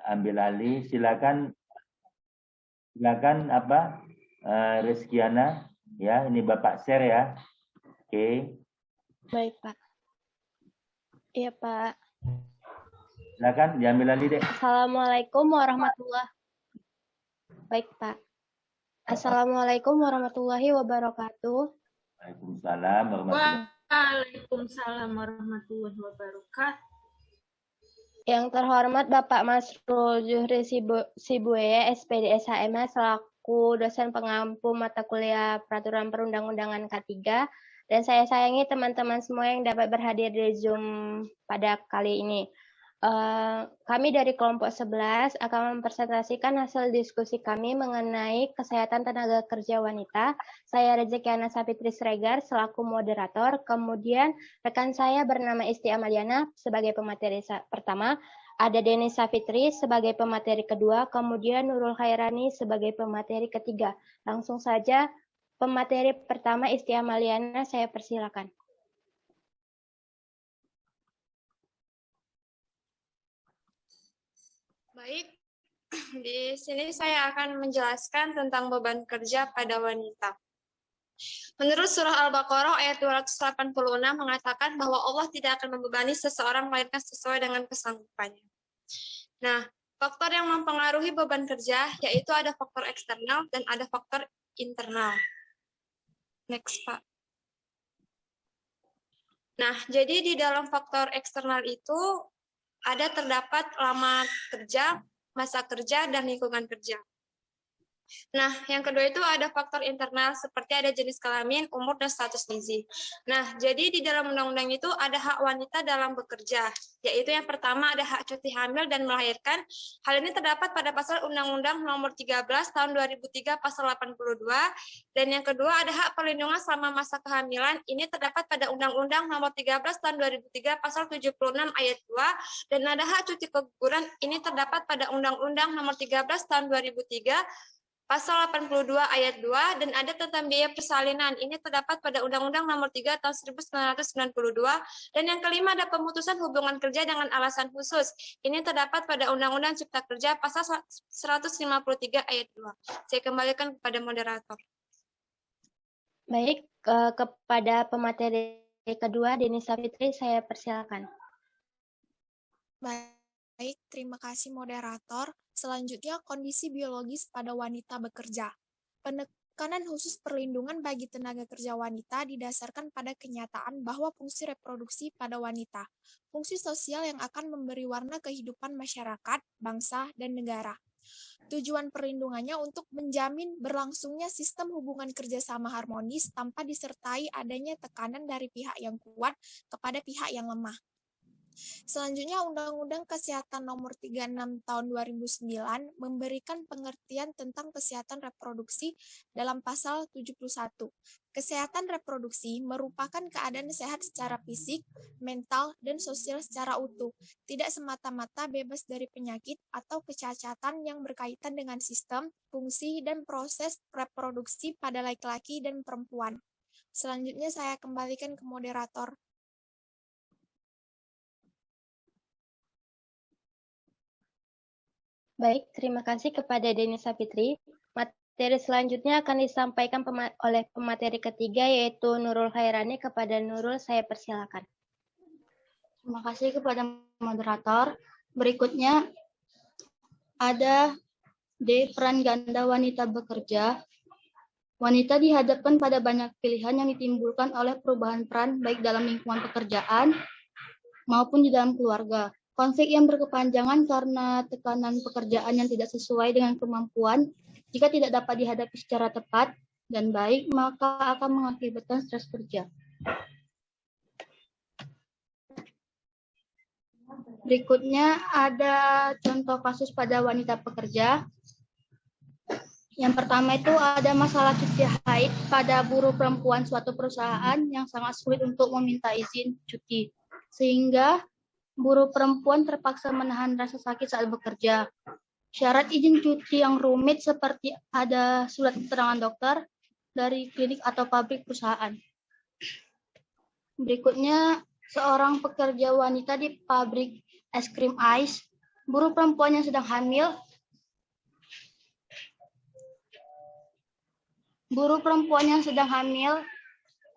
ambil alih. Silakan apa Reskiana ya, ini Bapak share ya. Oke. Baik, Pak. Iya, Pak. Silakan diambil alih deh. Assalamualaikum warahmatullahi. Baik, Pak. Assalamualaikum warahmatullahi wabarakatuh. Waalaikumsalam warahmatullahi. Waalaikumsalam warahmatullahi wabarakatuh. Yang terhormat Bapak Masrul Zuhri Sibuye, SPD SHMH, selaku dosen pengampu mata kuliah Peraturan Perundang-undangan K3, dan saya sayangi teman-teman semua yang dapat berhadir di Zoom pada kali ini. Kami dari kelompok 11 akan mempresentasikan hasil diskusi kami mengenai kesehatan tenaga kerja wanita. Saya Rezekiana Sapitri Sregar selaku moderator, kemudian rekan saya bernama Isti Amaliana sebagai pemateri pertama, ada Denis Sapitri sebagai pemateri kedua, kemudian Nurul Khairani sebagai pemateri ketiga. Langsung saja pemateri pertama Isti Amaliana, saya persilakan. Baik, di sini saya akan menjelaskan tentang beban kerja pada wanita. Menurut surah Al-Baqarah ayat 286 mengatakan bahwa Allah tidak akan membebani seseorang melainkan sesuai dengan kesanggupannya. Nah, faktor yang mempengaruhi beban kerja yaitu ada faktor eksternal dan ada faktor internal. Next, Pak. Nah, jadi di dalam faktor eksternal itu terdapat lama kerja, masa kerja, dan lingkungan kerja. Nah, yang kedua itu ada faktor internal seperti ada jenis kelamin, umur, dan status gizi. Nah, jadi di dalam undang-undang itu ada hak wanita dalam bekerja, yaitu yang pertama ada hak cuti hamil dan melahirkan. Hal ini terdapat pada pasal Undang-Undang Nomor 13 Tahun 2003 Pasal 82. Dan yang kedua ada hak perlindungan selama masa kehamilan. Ini terdapat pada Undang-Undang Nomor 13 Tahun 2003 Pasal 76 Ayat 2. Dan ada hak cuti keguguran. Ini terdapat pada Undang-Undang Nomor 13 Tahun 2003 Pasal 82 Ayat 2, dan ada tentang biaya persalinan. Ini terdapat pada Undang-Undang Nomor 3 Tahun 1992. Dan yang kelima ada pemutusan hubungan kerja dengan alasan khusus. Ini terdapat pada Undang-Undang Cipta Kerja Pasal 153 Ayat 2. Saya kembalikan kepada moderator. Baik, kepada pemateri kedua, Denis Sapitri, saya persilakan. Baik, terima kasih moderator. Selanjutnya, kondisi biologis pada wanita bekerja. Penekanan khusus perlindungan bagi tenaga kerja wanita didasarkan pada kenyataan bahwa fungsi reproduksi pada wanita, fungsi sosial yang akan memberi warna kehidupan masyarakat, bangsa, dan negara. Tujuan perlindungannya untuk menjamin berlangsungnya sistem hubungan kerjasama harmonis tanpa disertai adanya tekanan dari pihak yang kuat kepada pihak yang lemah. Selanjutnya, Undang-Undang Kesehatan Nomor 36 Tahun 2009 memberikan pengertian tentang kesehatan reproduksi dalam pasal 71. Kesehatan reproduksi merupakan keadaan sehat secara fisik, mental, dan sosial secara utuh, tidak semata-mata bebas dari penyakit atau kecacatan yang berkaitan dengan sistem, fungsi, dan proses reproduksi pada laki-laki dan perempuan. Selanjutnya saya kembalikan ke moderator. Baik, terima kasih kepada Denis Sapitri. Materi selanjutnya akan disampaikan oleh pemateri ketiga, yaitu Nurul Khairani. Kepada Nurul, saya persilakan. Terima kasih kepada moderator. Berikutnya ada D. Peran ganda wanita bekerja. Wanita dihadapkan pada banyak pilihan yang ditimbulkan oleh perubahan peran baik dalam lingkungan pekerjaan maupun di dalam keluarga. Konflik yang berkepanjangan karena tekanan pekerjaan yang tidak sesuai dengan kemampuan, jika tidak dapat dihadapi secara tepat dan baik, maka akan mengakibatkan stres kerja. Berikutnya ada contoh kasus pada wanita pekerja. Yang pertama itu ada masalah cuti haid pada buruh perempuan suatu perusahaan yang sangat sulit untuk meminta izin cuti, sehingga buruh perempuan terpaksa menahan rasa sakit saat bekerja. Syarat izin cuti yang rumit seperti ada surat keterangan dokter dari klinik atau pabrik perusahaan. Berikutnya, seorang pekerja wanita di pabrik es krim Ice buruh perempuan yang sedang hamil,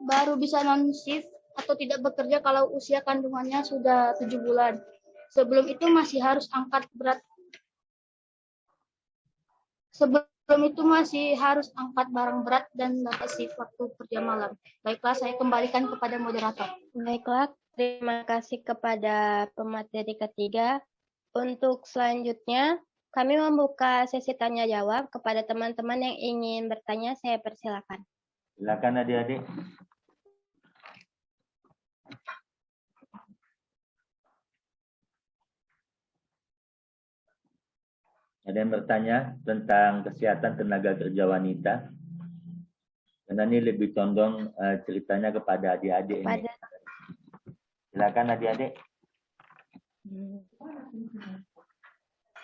baru bisa non-shift atau tidak bekerja kalau usia kandungannya sudah 7 bulan. Sebelum itu masih harus angkat barang berat dan dapat shift waktu kerja malam. Baiklah, saya kembalikan kepada moderator. Baiklah, terima kasih kepada pemateri ketiga. Untuk selanjutnya, kami membuka sesi tanya jawab kepada teman-teman yang ingin bertanya. Saya persilakan. Silakan adik-adik. Ada yang bertanya tentang kesehatan tenaga kerja wanita? Karena ini lebih condong ceritanya kepada adik-adik ini. Silakan adik-adik.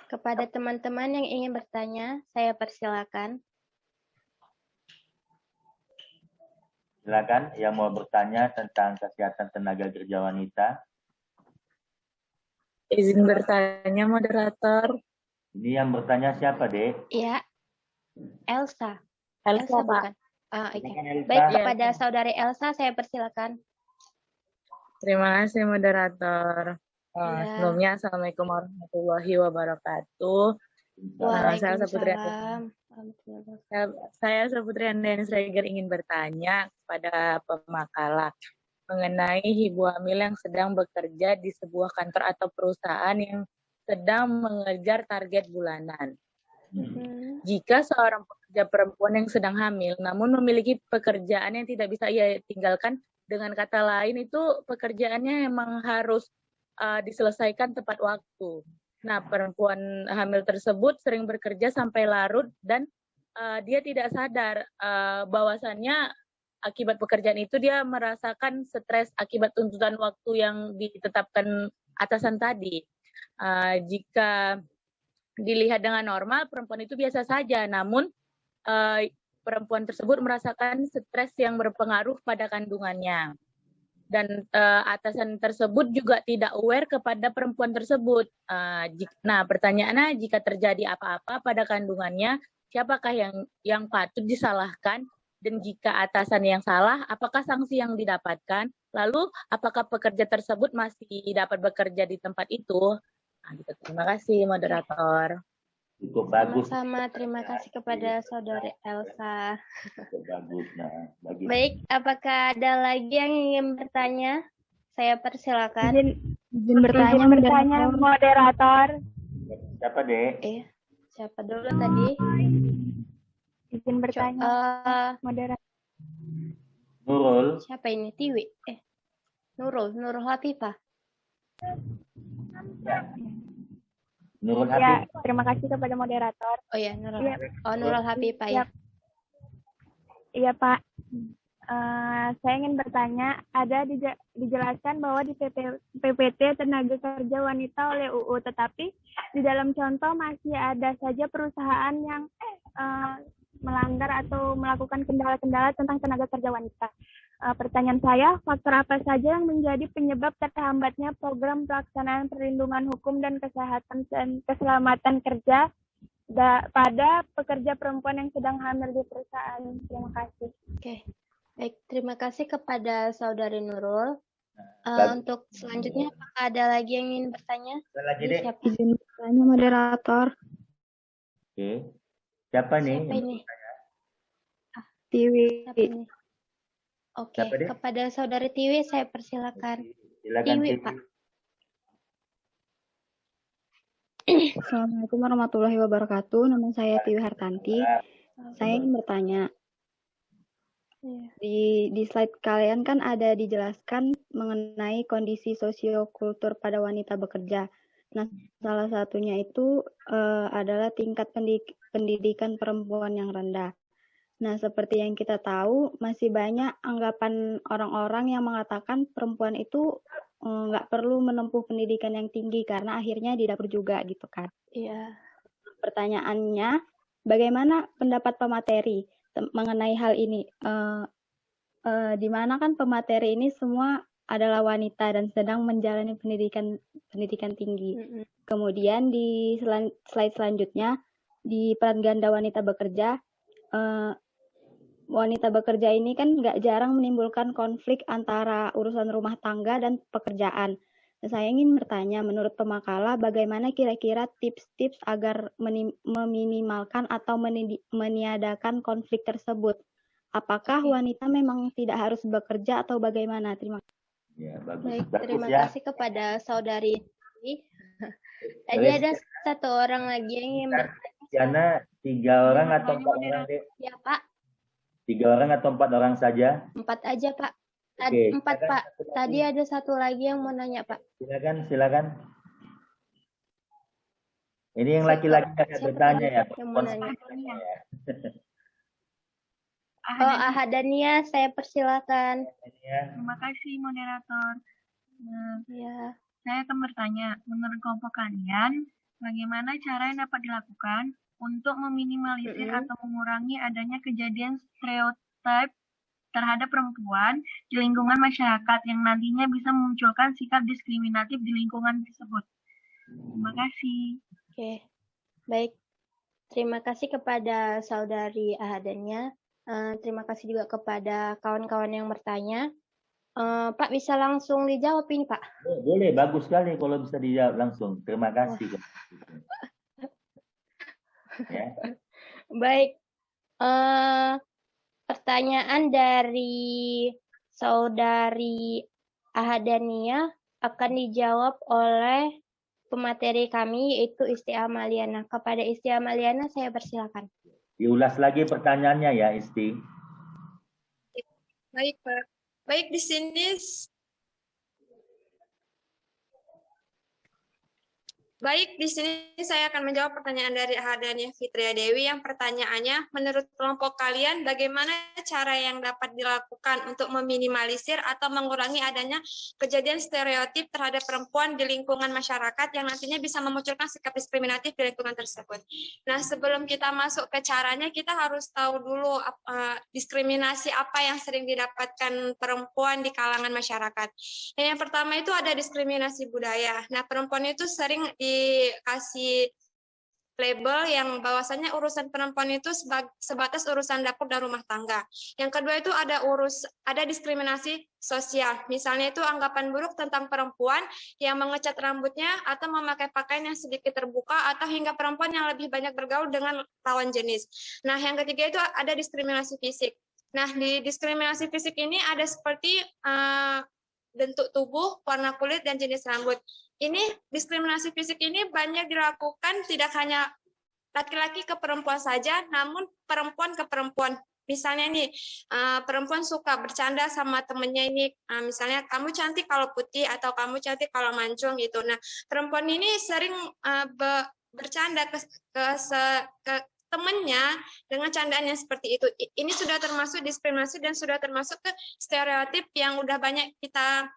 Kepada teman-teman yang ingin bertanya, saya persilakan. Silakan yang mau bertanya tentang kesehatan tenaga kerja wanita. Izin bertanya, moderator. Ini yang bertanya siapa, Dek? Iya, Elsa. Elsa, Pak. bukan? Oke. Silakan, Elsa. Baik, kepada saudari Elsa, saya persilakan. Terima kasih, moderator. Ya. Sebelumnya, Assalamualaikum warahmatullahi wabarakatuh. Saya Saputri Waalaikumsalam. Saya Saputri Andayani Sregar ingin bertanya kepada pemakalah mengenai ibu hamil yang sedang bekerja di sebuah kantor atau perusahaan yang sedang mengejar target bulanan. Jika seorang pekerja perempuan yang sedang hamil namun memiliki pekerjaan yang tidak bisa ia tinggalkan, dengan kata lain itu pekerjaannya memang harus diselesaikan tepat waktu. Nah, perempuan hamil tersebut sering bekerja sampai larut dan dia tidak sadar bahwasannya akibat pekerjaan itu dia merasakan stres akibat tuntutan waktu yang ditetapkan atasan tadi. Jika dilihat dengan normal, perempuan itu biasa saja, namun perempuan tersebut merasakan stres yang berpengaruh pada kandungannya. Dan atasan tersebut juga tidak aware kepada perempuan tersebut. Nah, pertanyaannya, jika terjadi apa-apa pada kandungannya, siapakah yang patut disalahkan? Dan jika atasan yang salah, apakah sanksi yang didapatkan? Lalu, apakah pekerja tersebut masih dapat bekerja di tempat itu? Nah, gitu. Terima kasih, moderator. Cukup bagus. Sama-sama, terima kasih kepada saudari Elsa. Cukup bagus. Nah, Baik, apakah ada lagi yang ingin bertanya? Saya persilakan. Izin bertanya, moderator. Siapa, Dek? Siapa dulu tadi? Izin bertanya, moderator. Nurul. Siapa ini? Tiwi? Nurul Hafifah. Nurul Ya, Hafifah. terima kasih kepada moderator. Oh ya, Nurul. Iya. Nurul Hafifah ya. Iya, Pak. Saya ingin bertanya, ada dijelaskan bahwa di PPT Tenaga Kerja Wanita oleh UU, tetapi di dalam contoh masih ada saja perusahaan yang melanggar atau melakukan kendala-kendala tentang tenaga kerja wanita. Pertanyaan saya, faktor apa saja yang menjadi penyebab terhambatnya program pelaksanaan perlindungan hukum dan kesehatan dan keselamatan kerja pada pekerja perempuan yang sedang hamil di perusahaan? Terima kasih. Oke. Baik, terima kasih kepada saudari Nurul. Untuk selanjutnya, apakah ada lagi yang ingin bertanya? Ada lagi, Dek? Siapa? Izin bertanya, moderator. Oke. Siapa nih? Siapa ini? Tiwi. Siapa ini? Oke, Siapa dia? kepada saudari Tiwi saya persilakan. Silakan, Tiwi, Tiwi. Pak. Assalamualaikum warahmatullahi wabarakatuh. Nama saya Tiwi Hartanti. Saya ingin bertanya. Di slide kalian kan ada dijelaskan mengenai kondisi sosiokultur pada wanita bekerja. Nah, salah satunya itu adalah tingkat pendidikan perempuan yang rendah. Nah, seperti yang kita tahu, masih banyak anggapan orang-orang yang mengatakan perempuan itu nggak perlu menempuh pendidikan yang tinggi karena akhirnya di dapur juga gitu kan. Iya. Pertanyaannya, bagaimana pendapat pemateri mengenai hal ini? Di mana kan pemateri ini semua adalah wanita dan sedang menjalani pendidikan tinggi. Kemudian di slide selanjutnya, di peran ganda wanita bekerja, wanita bekerja ini kan nggak jarang menimbulkan konflik antara urusan rumah tangga dan pekerjaan. Saya ingin bertanya, menurut pemakalah, bagaimana kira-kira tips-tips agar meminimalkan atau meniadakan konflik tersebut? Apakah wanita memang tidak harus bekerja atau bagaimana? Terima kasih. Ya, bagus. Baik, Bagus terima ya. kasih kepada saudari. Tadi ada satu orang lagi yang ingin bertanya. Tiana, 3 orang atau 4 orang, Dek? Ya, Pak. 3 orang atau 4 orang saja? 4 aja, Pak. Oke, 4, Pak. Tadi ada satu lagi yang mau nanya, Pak. Silakan. Ini yang laki-laki akan bertanya ya. Yang mau nanya. Oh, Ahadania, saya persilakan. Terima kasih, moderator. Ya. Saya akan bertanya, menurut kelompok kalian, bagaimana cara yang dapat dilakukan untuk meminimalisir atau mengurangi adanya kejadian stereotip terhadap perempuan di lingkungan masyarakat yang nantinya bisa memunculkan sikap diskriminatif di lingkungan tersebut? Terima kasih. Oke, baik. Terima kasih kepada saudari Ahadania. Terima kasih juga kepada kawan-kawan yang bertanya. Pak, bisa langsung dijawab ini, Pak? Boleh, bagus sekali kalau bisa dijawab langsung. Terima kasih. Ya. Baik. Pertanyaan dari saudari Ahadania akan dijawab oleh pemateri kami, yaitu Isti Amaliana. Kepada Isti Amaliana, saya persilakan. Diulas lagi pertanyaannya ya, Isti. Baik, Pak. Baik, di sini saya akan menjawab pertanyaan dari Ahadania Fitria Dewi yang pertanyaannya, menurut kelompok kalian bagaimana cara yang dapat dilakukan untuk meminimalisir atau mengurangi adanya kejadian stereotip terhadap perempuan di lingkungan masyarakat yang nantinya bisa memunculkan sikap diskriminatif di lingkungan tersebut. Nah, sebelum kita masuk ke caranya, kita harus tahu dulu diskriminasi apa yang sering didapatkan perempuan di kalangan masyarakat. Yang pertama itu ada diskriminasi budaya. Nah, perempuan itu sering dikasih label yang bahwasanya urusan perempuan itu sebatas urusan dapur dan rumah tangga. Yang kedua itu ada diskriminasi sosial. Misalnya itu anggapan buruk tentang perempuan yang mengecat rambutnya atau memakai pakaian yang sedikit terbuka atau hingga perempuan yang lebih banyak bergaul dengan lawan jenis. Nah, yang ketiga itu ada diskriminasi fisik. Nah, di diskriminasi fisik ini ada seperti bentuk tubuh, warna kulit, dan jenis rambut. Ini diskriminasi fisik ini banyak dilakukan tidak hanya laki-laki ke perempuan saja, namun perempuan ke perempuan. Misalnya nih, perempuan suka bercanda sama temennya ini, misalnya kamu cantik kalau putih atau kamu cantik kalau mancung gitu. Nah, perempuan ini sering bercanda ke temennya dengan candaan yang seperti itu. Ini sudah termasuk diskriminasi dan sudah termasuk ke stereotip yang udah banyak kita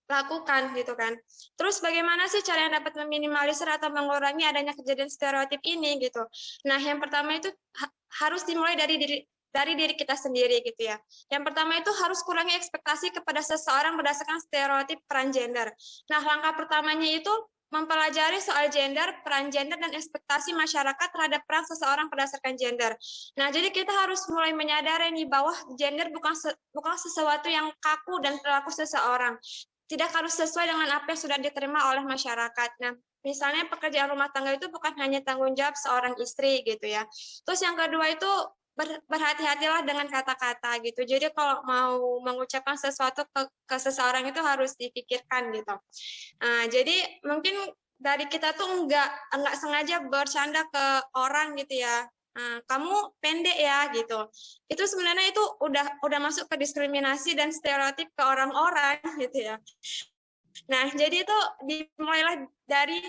lakukan gitu kan. Terus bagaimana sih cara yang dapat meminimalisir atau mengurangi adanya kejadian stereotip ini gitu. Nah, yang pertama itu harus dimulai dari diri kita sendiri gitu ya. Yang pertama itu harus kurangi ekspektasi kepada seseorang berdasarkan stereotip peran gender. Nah, langkah pertamanya itu mempelajari soal gender, peran gender, dan ekspektasi masyarakat terhadap peran seseorang berdasarkan gender. Nah, jadi kita harus mulai menyadari nih bahwa gender bukan sesuatu yang kaku dan perilaku seseorang. Tidak harus sesuai dengan apa yang sudah diterima oleh masyarakat. Nah, misalnya pekerjaan rumah tangga itu bukan hanya tanggung jawab seorang istri gitu ya. Terus yang kedua itu berhati-hatilah dengan kata-kata gitu. Jadi kalau mau mengucapkan sesuatu ke seseorang itu harus dipikirkan gitu. Jadi mungkin dari kita tuh nggak sengaja bercanda ke orang gitu ya. Kamu pendek ya gitu. Itu sebenarnya itu udah masuk ke diskriminasi dan stereotip ke orang-orang gitu ya. Nah, jadi itu dimulailah dari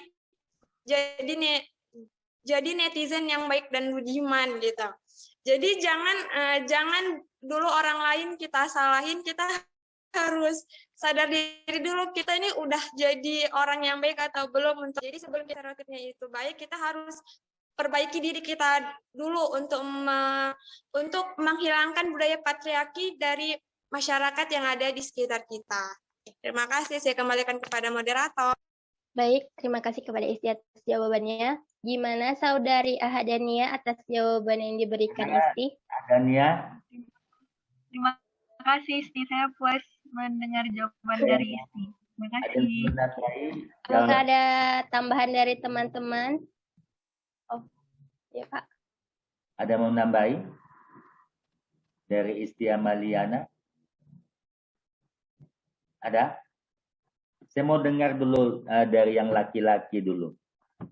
jadi netizen yang baik dan budiman gitu. Jadi jangan dulu orang lain kita salahin, kita harus sadar diri dulu kita ini udah jadi orang yang baik atau belum. Jadi sebelum stereotipnya itu baik, kita harus perbaiki diri kita dulu untuk menghilangkan budaya patriarki dari masyarakat yang ada di sekitar kita. Terima kasih, saya kembalikan kepada moderator. Baik, terima kasih kepada Isti atas jawabannya. Gimana Saudari Ahadania atas jawaban yang diberikan Isti? Ahadania? Terima kasih Isti, saya puas mendengar jawaban dari Isti. Terima kasih. Apakah ada tambahan dari teman-teman? Oh, ya Pak. Ada mau nambahi? Dari Isti Amaliana? Ada? Saya mau dengar dulu dari yang laki-laki dulu.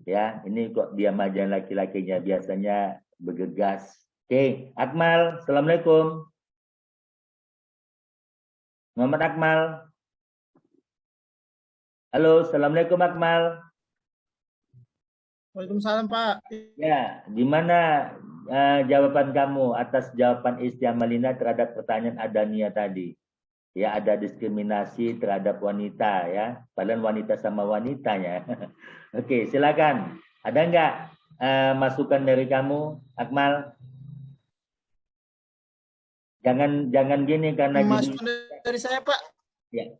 Ya, ini kok diam aja laki-lakinya, biasanya bergegas. Oke, Akmal, Assalamualaikum. Muhammad Akmal. Halo, Assalamualaikum Akmal. Waalaikumsalam Pak. Ya, gimana jawaban kamu atas jawaban Isti Amalina terhadap pertanyaan Adania tadi? Ya, ada diskriminasi terhadap wanita ya, padahal wanita sama wanitanya. Oke, silakan. Ada nggak masukan dari kamu, Akmal? Jangan gini karena masukan dari saya Pak. Ya.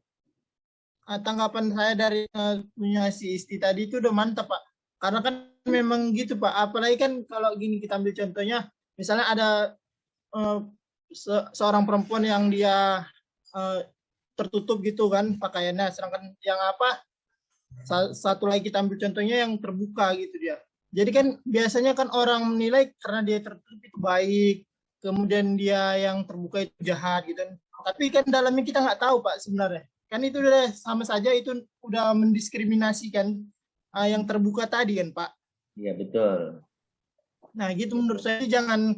Tanggapan saya dari punya si Isti tadi itu udah mantap Pak. Karena kan memang gitu Pak. Apalagi kan kalau gini kita ambil contohnya, misalnya ada seorang perempuan yang dia tertutup gitu kan pakaiannya, sedangkan yang satu lagi kita ambil contohnya yang terbuka gitu dia. Jadi kan biasanya kan orang menilai karena dia tertutup itu baik, kemudian dia yang terbuka itu jahat gitu. Tapi kan dalamnya kita nggak tahu Pak sebenarnya. Kan itu udah sama saja, itu udah mendiskriminasikan yang terbuka tadi kan Pak. Iya betul. Nah gitu menurut saya, jangan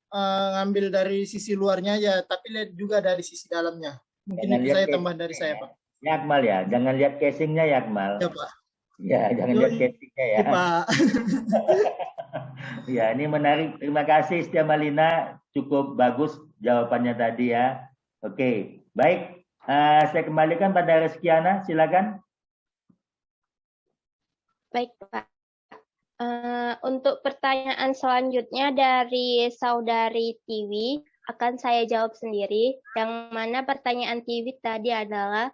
ngambil dari sisi luarnya aja, tapi lihat juga dari sisi dalamnya. Mungkin itu saya tambah dari saya Pak. Ya Akmal ya, jangan lihat casingnya ya Akmal. Ya Pak. Ya jangan lihat casingnya ya. Ya Pak. Ya ini menarik, terima kasih Isti Amalina, cukup bagus jawabannya tadi ya. Oke, baik. Saya kembalikan pada Reskiana, silakan. Baik Pak. Untuk pertanyaan selanjutnya dari Saudari Tiwi akan saya jawab sendiri. Yang mana pertanyaan Tiwi tadi adalah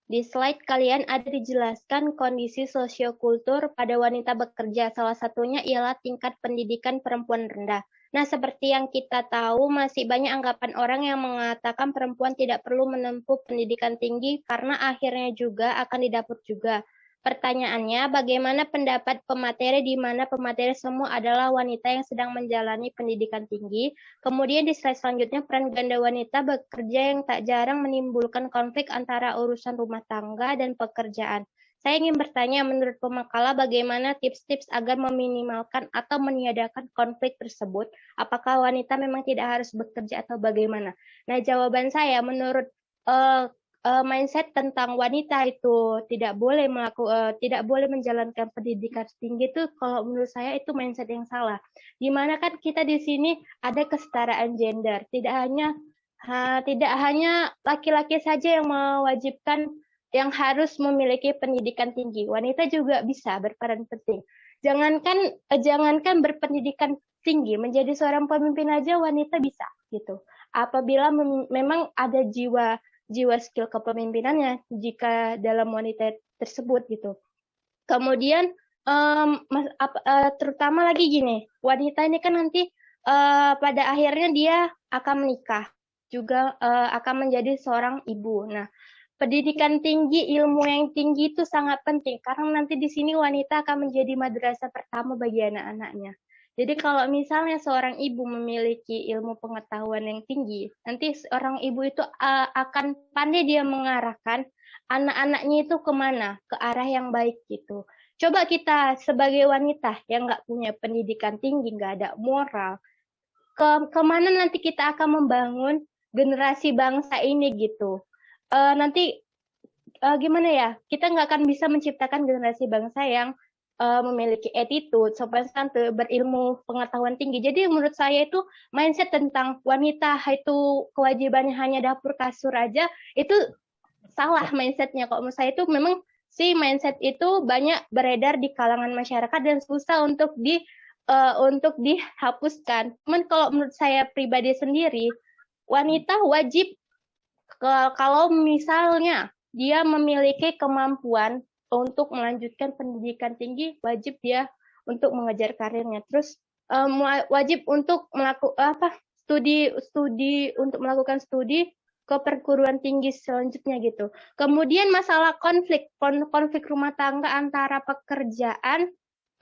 di slide kalian ada dijelaskan kondisi sosiokultur pada wanita bekerja. Salah satunya ialah tingkat pendidikan perempuan rendah. Nah, seperti yang kita tahu masih banyak anggapan orang yang mengatakan perempuan tidak perlu menempuh pendidikan tinggi karena akhirnya juga akan didapur juga. Pertanyaannya, bagaimana pendapat pemateri di mana pemateri semua adalah wanita yang sedang menjalani pendidikan tinggi? Kemudian di slide selanjutnya, peran ganda wanita bekerja yang tak jarang menimbulkan konflik antara urusan rumah tangga dan pekerjaan. Saya ingin bertanya, menurut pemakala, bagaimana tips-tips agar meminimalkan atau meniadakan konflik tersebut? Apakah wanita memang tidak harus bekerja atau bagaimana? Nah, jawaban saya, menurut mindset tentang wanita itu tidak boleh menjalankan pendidikan tinggi itu, kalau menurut saya itu mindset yang salah. Dimana kan kita di sini ada kesetaraan gender, tidak hanya laki-laki saja yang mewajibkan yang harus memiliki pendidikan tinggi. Wanita juga bisa berperan penting. Jangankan berpendidikan tinggi, menjadi seorang pemimpin aja wanita bisa gitu. Apabila memang ada jiwa skill kepemimpinannya jika dalam wanita tersebut gitu. Kemudian terutama lagi gini, wanita ini kan nanti pada akhirnya dia akan menikah, juga akan menjadi seorang ibu. Nah, pendidikan tinggi, ilmu yang tinggi itu sangat penting karena nanti di sini wanita akan menjadi madrasah pertama bagi anak-anaknya. Jadi kalau misalnya seorang ibu memiliki ilmu pengetahuan yang tinggi, nanti seorang ibu itu akan pandai dia mengarahkan anak-anaknya itu kemana, ke arah yang baik gitu. Coba kita sebagai wanita yang nggak punya pendidikan tinggi, nggak ada moral, kemana nanti kita akan membangun generasi bangsa ini gitu. Nanti gimana ya, kita nggak akan bisa menciptakan generasi bangsa yang memiliki attitude, sopan santun, berilmu, pengetahuan tinggi. Jadi menurut saya itu mindset tentang wanita itu kewajibannya hanya dapur kasur aja, itu salah mindsetnya. Kalau menurut saya itu memang si mindset itu banyak beredar di kalangan masyarakat dan susah untuk dihapuskan. Cuman kalau menurut saya pribadi sendiri, wanita wajib kalau misalnya dia memiliki kemampuan untuk melanjutkan pendidikan tinggi, wajib dia untuk mengejar karirnya. Terus wajib untuk melakukan melakukan studi ke perguruan tinggi selanjutnya gitu. Kemudian masalah konflik rumah tangga antara pekerjaan,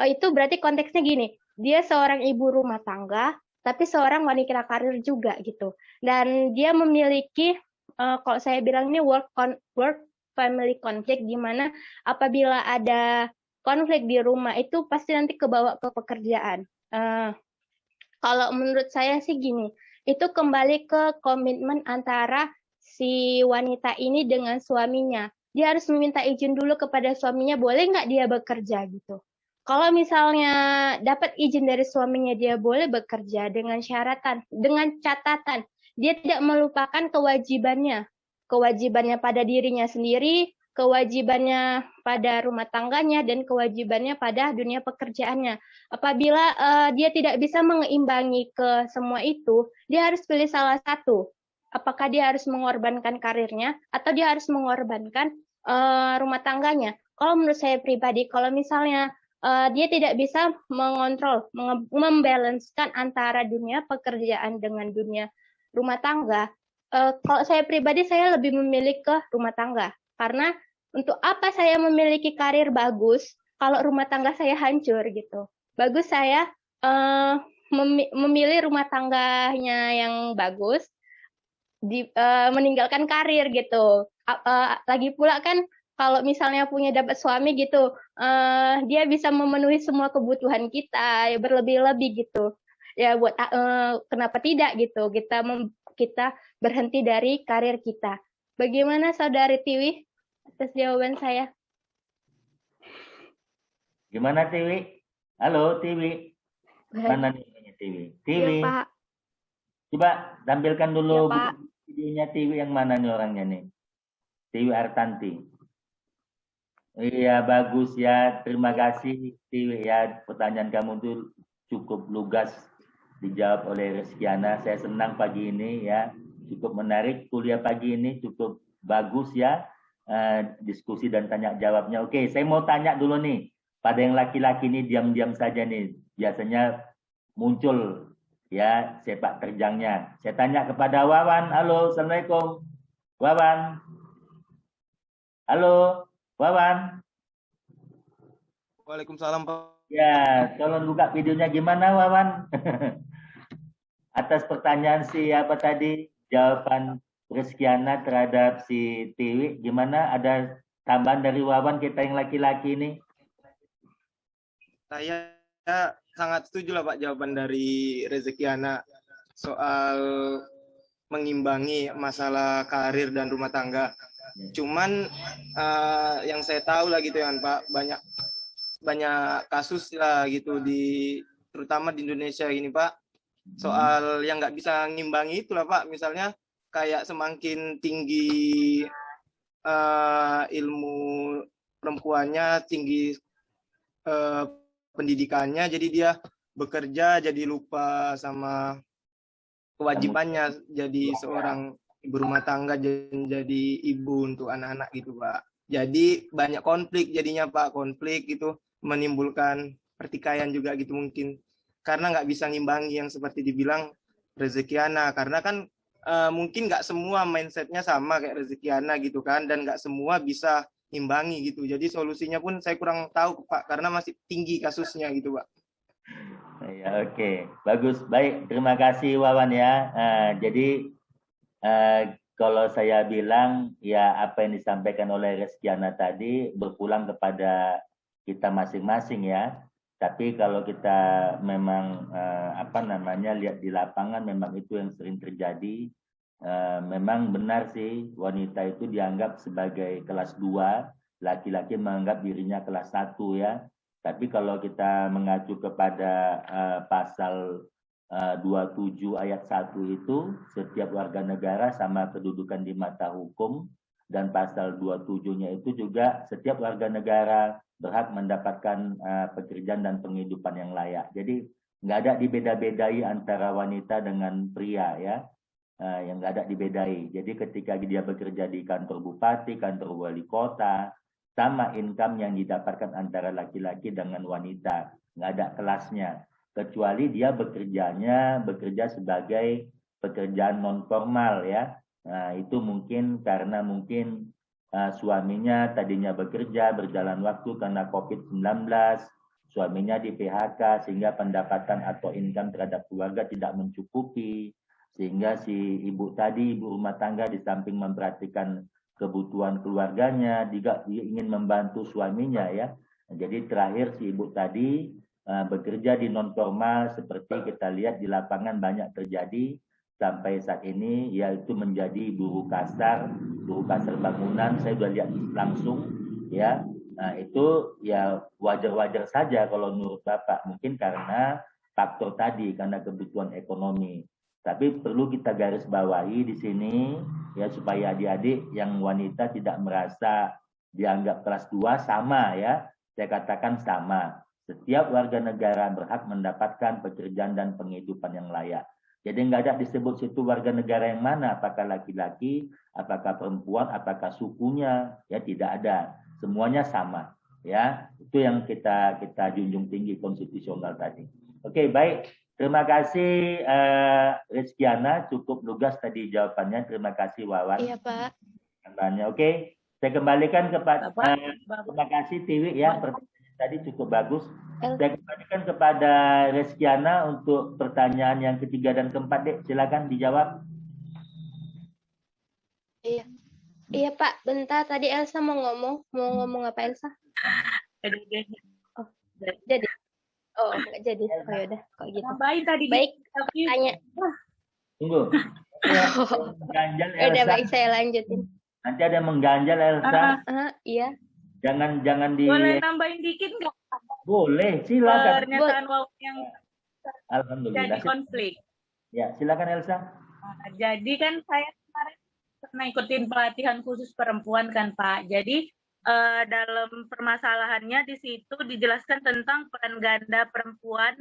itu berarti konteksnya gini, dia seorang ibu rumah tangga, tapi seorang wanita karir juga gitu. Dan dia memiliki, kalau saya bilang ini work family conflict, di mana apabila ada konflik di rumah itu pasti nanti kebawa ke pekerjaan. Kalau menurut saya sih gini, itu kembali ke komitmen antara si wanita ini dengan suaminya. Dia harus meminta izin dulu kepada suaminya, boleh nggak dia bekerja gitu. Kalau misalnya dapat izin dari suaminya, dia boleh bekerja dengan catatan, dia tidak melupakan kewajibannya pada dirinya sendiri, kewajibannya pada rumah tangganya, dan kewajibannya pada dunia pekerjaannya. Apabila dia tidak bisa mengeimbangi ke semua itu, dia harus pilih salah satu. Apakah dia harus mengorbankan karirnya, atau dia harus mengorbankan rumah tangganya. Kalau menurut saya pribadi, kalau misalnya dia tidak bisa mengontrol, membalancekan antara dunia pekerjaan dengan dunia rumah tangga, kalau saya pribadi, saya lebih memilih ke rumah tangga. Karena untuk apa saya memiliki karir bagus kalau rumah tangga saya hancur gitu. Bagus saya memilih rumah tangganya yang bagus, meninggalkan karir gitu. Lagi pula kan kalau misalnya dapat suami gitu, dia bisa memenuhi semua kebutuhan kita, ya berlebih-lebih gitu. Ya buat kenapa tidak gitu? Kita berhenti dari karir kita. Bagaimana Saudari Tiwi atas jawaban saya? Gimana Tiwi? Halo Tiwi. Mana nih Tiwi? Tiwi. Ya, Pak. Coba tampilkan dulu Ya, Pak. videonya Tiwi, yang mana nih orangnya nih? Tiwi Artanti. Iya, bagus ya. Terima kasih Tiwi ya. Pertanyaan kamu tuh cukup lugas dijawab oleh Reskiana. Saya senang pagi ini ya. Cukup menarik kuliah pagi ini, cukup bagus ya. Diskusi dan tanya jawabnya. Oke, saya mau tanya dulu nih. Pada yang laki-laki ini diam-diam saja nih. Biasanya muncul ya sepak terjangnya. Saya tanya kepada Wawan. Halo, Assalamualaikum. Wawan. Halo, Wawan. Waalaikumsalam, Pak. Ya, tolong buka videonya gimana, Wawan? Atas pertanyaan siapa tadi, jawaban Reskiana terhadap si Tiwi, gimana? Ada tambahan dari Wawan, kita yang laki-laki ini? Saya sangat setuju lah Pak jawaban dari Rezekiana soal mengimbangi masalah karir dan rumah tangga. Cuman yang saya tahu lah gitu ya Pak, banyak kasus lah gitu terutama di Indonesia ini Pak, soal yang nggak bisa ngimbangi itulah Pak. Misalnya kayak semakin tinggi ilmu perempuannya, tinggi pendidikannya, jadi dia bekerja jadi lupa sama kewajibannya jadi seorang ibu rumah tangga, jadi ibu untuk anak-anak gitu Pak. Jadi banyak konflik jadinya Pak, konflik itu menimbulkan pertikaian juga gitu mungkin, karena nggak bisa ngimbangi yang seperti dibilang Rezekiana, karena kan mungkin nggak semua mindsetnya sama kayak Rezekiana gitu kan, dan nggak semua bisa imbangi gitu. Jadi solusinya pun saya kurang tahu Pak, karena masih tinggi kasusnya gitu Pak. Ya, oke. Bagus, baik. Terima kasih Wawan ya. Jadi kalau saya bilang ya apa yang disampaikan oleh Reskiana tadi berpulang kepada kita masing-masing ya. Tapi kalau kita memang lihat di lapangan, memang itu yang sering terjadi. Memang benar sih wanita itu dianggap sebagai kelas 2, laki-laki menganggap dirinya kelas 1 ya. Tapi kalau kita mengacu kepada pasal 27 ayat 1 itu, setiap warga negara sama kedudukan di mata hukum, dan pasal 27-nya itu juga setiap warga negara berhak mendapatkan pekerjaan dan penghidupan yang layak. Jadi nggak ada dibeda-bedai antara wanita dengan pria ya. yang nggak ada dibedai. Jadi ketika dia bekerja di kantor bupati, kantor wali kota, sama income yang didapatkan antara laki-laki dengan wanita, nggak ada kelasnya. Kecuali dia bekerja sebagai pekerjaan non formal ya. Nah, itu mungkin karena suaminya tadinya bekerja berjalan waktu karena COVID-19, suaminya di PHK sehingga pendapatan atau income terhadap keluarga tidak mencukupi, sehingga si ibu rumah tangga di samping memperhatikan kebutuhan keluarganya juga dia ingin membantu suaminya ya. Jadi terakhir si ibu tadi bekerja di non formal seperti kita lihat di lapangan banyak terjadi sampai saat ini, yaitu menjadi buruh kasar bangunan. Saya sudah lihat langsung ya. Nah, itu ya wajar-wajar saja kalau menurut Bapak, mungkin karena faktor tadi, karena kebutuhan ekonomi. Tapi perlu kita garis bawahi di sini ya, supaya adik-adik yang wanita tidak merasa dianggap kelas 2 sama ya. Saya katakan sama. Setiap warga negara berhak mendapatkan pekerjaan dan penghidupan yang layak. Jadi nggak ada disebut situ warga negara yang mana, apakah laki-laki, apakah perempuan, apakah sukunya, ya tidak ada. Semuanya sama, ya. Itu yang kita junjung tinggi konstitusional tadi. Oke, baik. Terima kasih Rizkiana, cukup lugas tadi jawabannya. Terima kasih Wawan. Iya, Pak. Oke, saya kembalikan kepada terima kasih Tiwi ya, pertanyaan tadi cukup bagus. Saya kembalikan kepada Rizkiana untuk pertanyaan yang ketiga dan keempat, Dek. Silakan dijawab. Iya. Iya, Pak. Bentar, tadi Elsa mau ngomong apa Elsa? Oh, jadi. Oh, nggak jadi. Oh, yaudah. Kok gitu. Tambahin tadi. Baik, tanya. Tunggu. Mengganjal Elsa. Udah, baik, saya lanjutin. Nanti ada yang mengganjal Elsa. Iya. Jangan di. Boleh nambahin dikit nggak? Boleh, silakan. Pernyataan Wawan yang Alhamdulillah. jadi konflik. Ya, silakan Elsa. Jadi kan saya kemarin pernah ikutin pelatihan khusus perempuan kan Pak. Jadi dalam permasalahannya di situ dijelaskan tentang peran ganda perempuan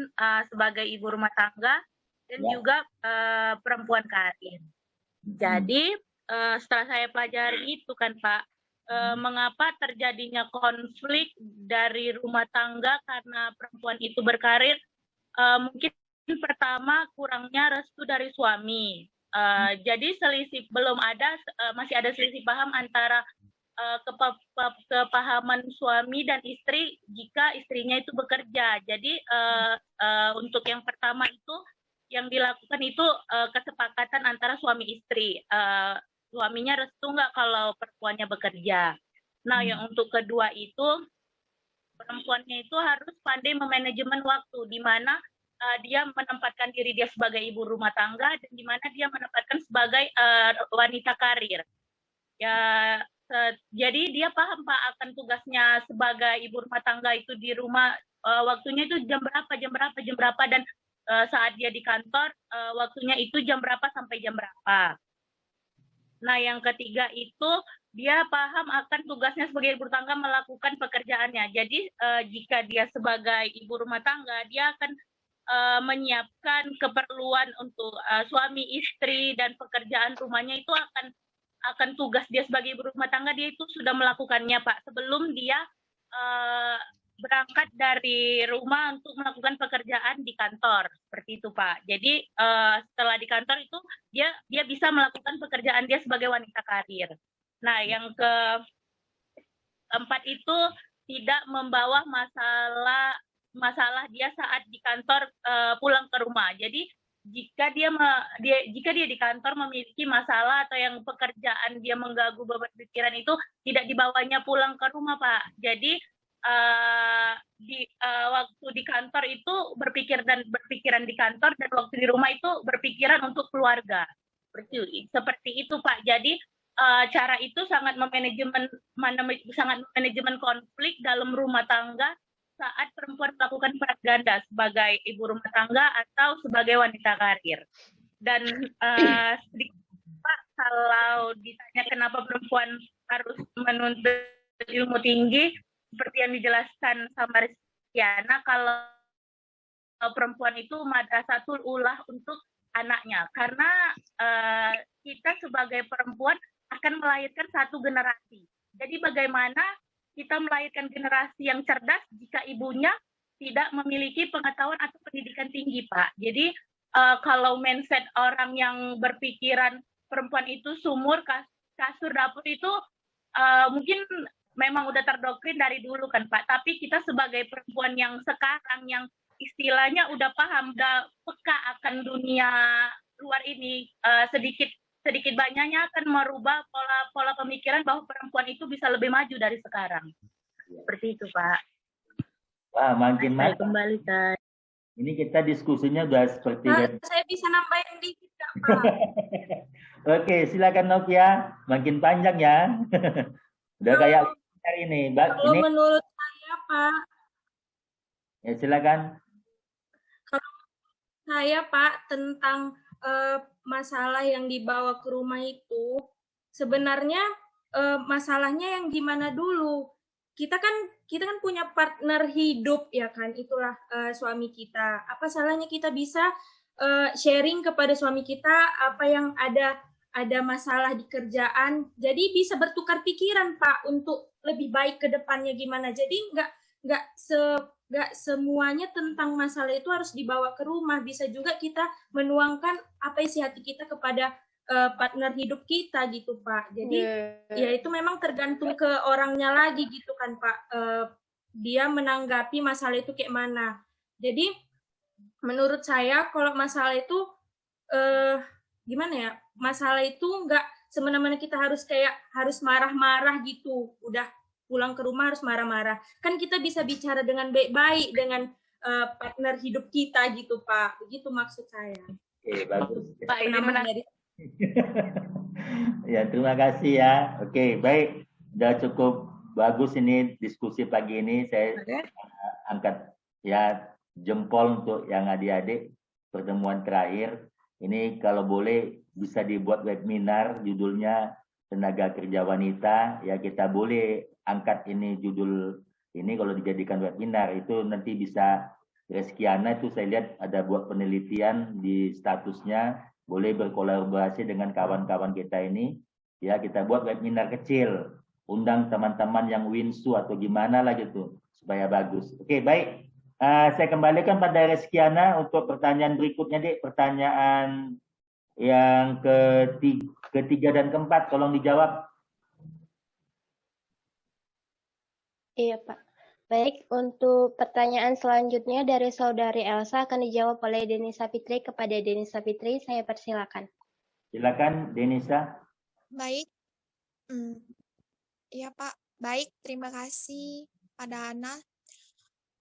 sebagai ibu rumah tangga dan juga perempuan karir. Jadi setelah saya pelajari itu kan Pak, mengapa terjadinya konflik dari rumah tangga karena perempuan itu berkarir, mungkin pertama kurangnya restu dari suami. Jadi masih ada selisih paham antara kepahaman suami dan istri jika istrinya itu bekerja. Jadi untuk yang pertama itu yang dilakukan itu kesepakatan antara suami istri. Suaminya restu nggak kalau perempuannya bekerja. Nah, yang untuk kedua itu perempuannya itu harus pandai memanajemen waktu, di mana dia menempatkan diri dia sebagai ibu rumah tangga dan di mana dia menempatkan sebagai wanita karir. Ya, jadi dia paham Pak akan tugasnya sebagai ibu rumah tangga itu di rumah, waktunya itu jam berapa dan saat dia di kantor waktunya itu jam berapa sampai jam berapa. Nah, yang ketiga itu dia paham akan tugasnya sebagai ibu rumah tangga melakukan pekerjaannya. Jadi jika dia sebagai ibu rumah tangga, dia akan menyiapkan keperluan untuk suami, istri, dan pekerjaan rumahnya itu akan tugas dia sebagai ibu rumah tangga, dia itu sudah melakukannya Pak sebelum dia berangkat dari rumah untuk melakukan pekerjaan di kantor, seperti itu Pak. Jadi setelah di kantor itu dia bisa melakukan pekerjaan dia sebagai wanita karir. Nah, yang keempat itu tidak membawa masalah dia saat di kantor pulang ke rumah. Jadi jika dia di kantor memiliki masalah atau yang pekerjaan dia mengganggu beban pikiran itu tidak dibawanya pulang ke rumah Pak. Jadi waktu di kantor itu berpikiran di kantor dan waktu di rumah itu berpikiran untuk keluarga. Seperti itu Pak. Jadi cara itu sangat manajemen konflik dalam rumah tangga saat perempuan melakukan peran ganda sebagai ibu rumah tangga atau sebagai wanita karir. Dan sedikit Pak, kalau ditanya kenapa perempuan harus menuntut ilmu tinggi, seperti yang dijelaskan sama Rizkiana, kalau perempuan itu madrasatul ulah untuk anaknya, karena kita sebagai perempuan akan melahirkan satu generasi. Jadi bagaimana kita melahirkan generasi yang cerdas jika ibunya tidak memiliki pengetahuan atau pendidikan tinggi, Pak. Jadi kalau mindset orang yang berpikiran perempuan itu sumur, kasur, dapur itu mungkin memang udah terdoktrin dari dulu kan, Pak. Tapi kita sebagai perempuan yang sekarang, yang istilahnya udah paham, udah peka akan dunia luar ini, sedikit banyaknya akan merubah pola pemikiran bahwa perempuan itu bisa lebih maju dari sekarang. Seperti itu, Pak. Wah, makin Saya mantap. kembalikan. Ini kita diskusinya udah seperti Saya bisa nambahin dikit, Pak. Oke, silakan Novia. Makin panjang ya. Udah kayak ini, Mbak. Kalau Ini menurut saya, Pak, ya silakan. kalau saya, Pak, tentang masalah yang dibawa ke rumah itu, sebenarnya masalahnya yang gimana dulu. Kita kan punya partner hidup, ya kan, itulah suami kita. Apa salahnya kita bisa sharing kepada suami kita apa yang ada masalah di kerjaan, jadi bisa bertukar pikiran, Pak, untuk lebih baik ke depannya gimana. Jadi nggak semuanya tentang masalah itu harus dibawa ke rumah. Bisa juga kita menuangkan apa isi hati kita kepada partner hidup kita gitu, Pak. Jadi ya itu memang tergantung ke orangnya lagi gitu kan, Pak. Dia menanggapi masalah itu kayak mana. Jadi menurut saya kalau masalah itu gimana ya? Masalah itu nggak semena-mena kita harus marah-marah gitu. Udah pulang ke rumah harus marah-marah. Kan kita bisa bicara dengan baik-baik dengan partner hidup kita gitu, Pak. Begitu maksud saya. Oke, bagus. Pak, ini Dari Ya, terima kasih ya. Oke, baik. Udah cukup bagus ini diskusi pagi ini. Saya angkat ya jempol untuk yang adik-adik pertemuan terakhir. Ini kalau boleh bisa dibuat webinar judulnya tenaga kerja wanita. Ya, kita boleh angkat ini judul ini kalau dijadikan webinar itu nanti bisa Reskiana itu saya lihat ada buat penelitian di statusnya, boleh berkolaborasi dengan kawan-kawan kita ini. Ya, kita buat webinar kecil, undang teman-teman yang Winsu atau gimana lah gitu supaya bagus. Oke, baik. Saya kembalikan pada Reskiana untuk pertanyaan berikutnya, Dek. Pertanyaan yang ketiga dan keempat, tolong dijawab. Iya, Pak. Baik, untuk pertanyaan selanjutnya dari Saudari Elsa akan dijawab oleh Denisa Fitri. Kepada Denisa Fitri, saya persilakan. Silakan, Denisa. Baik. Iya, Pak. Baik, terima kasih pada Ana.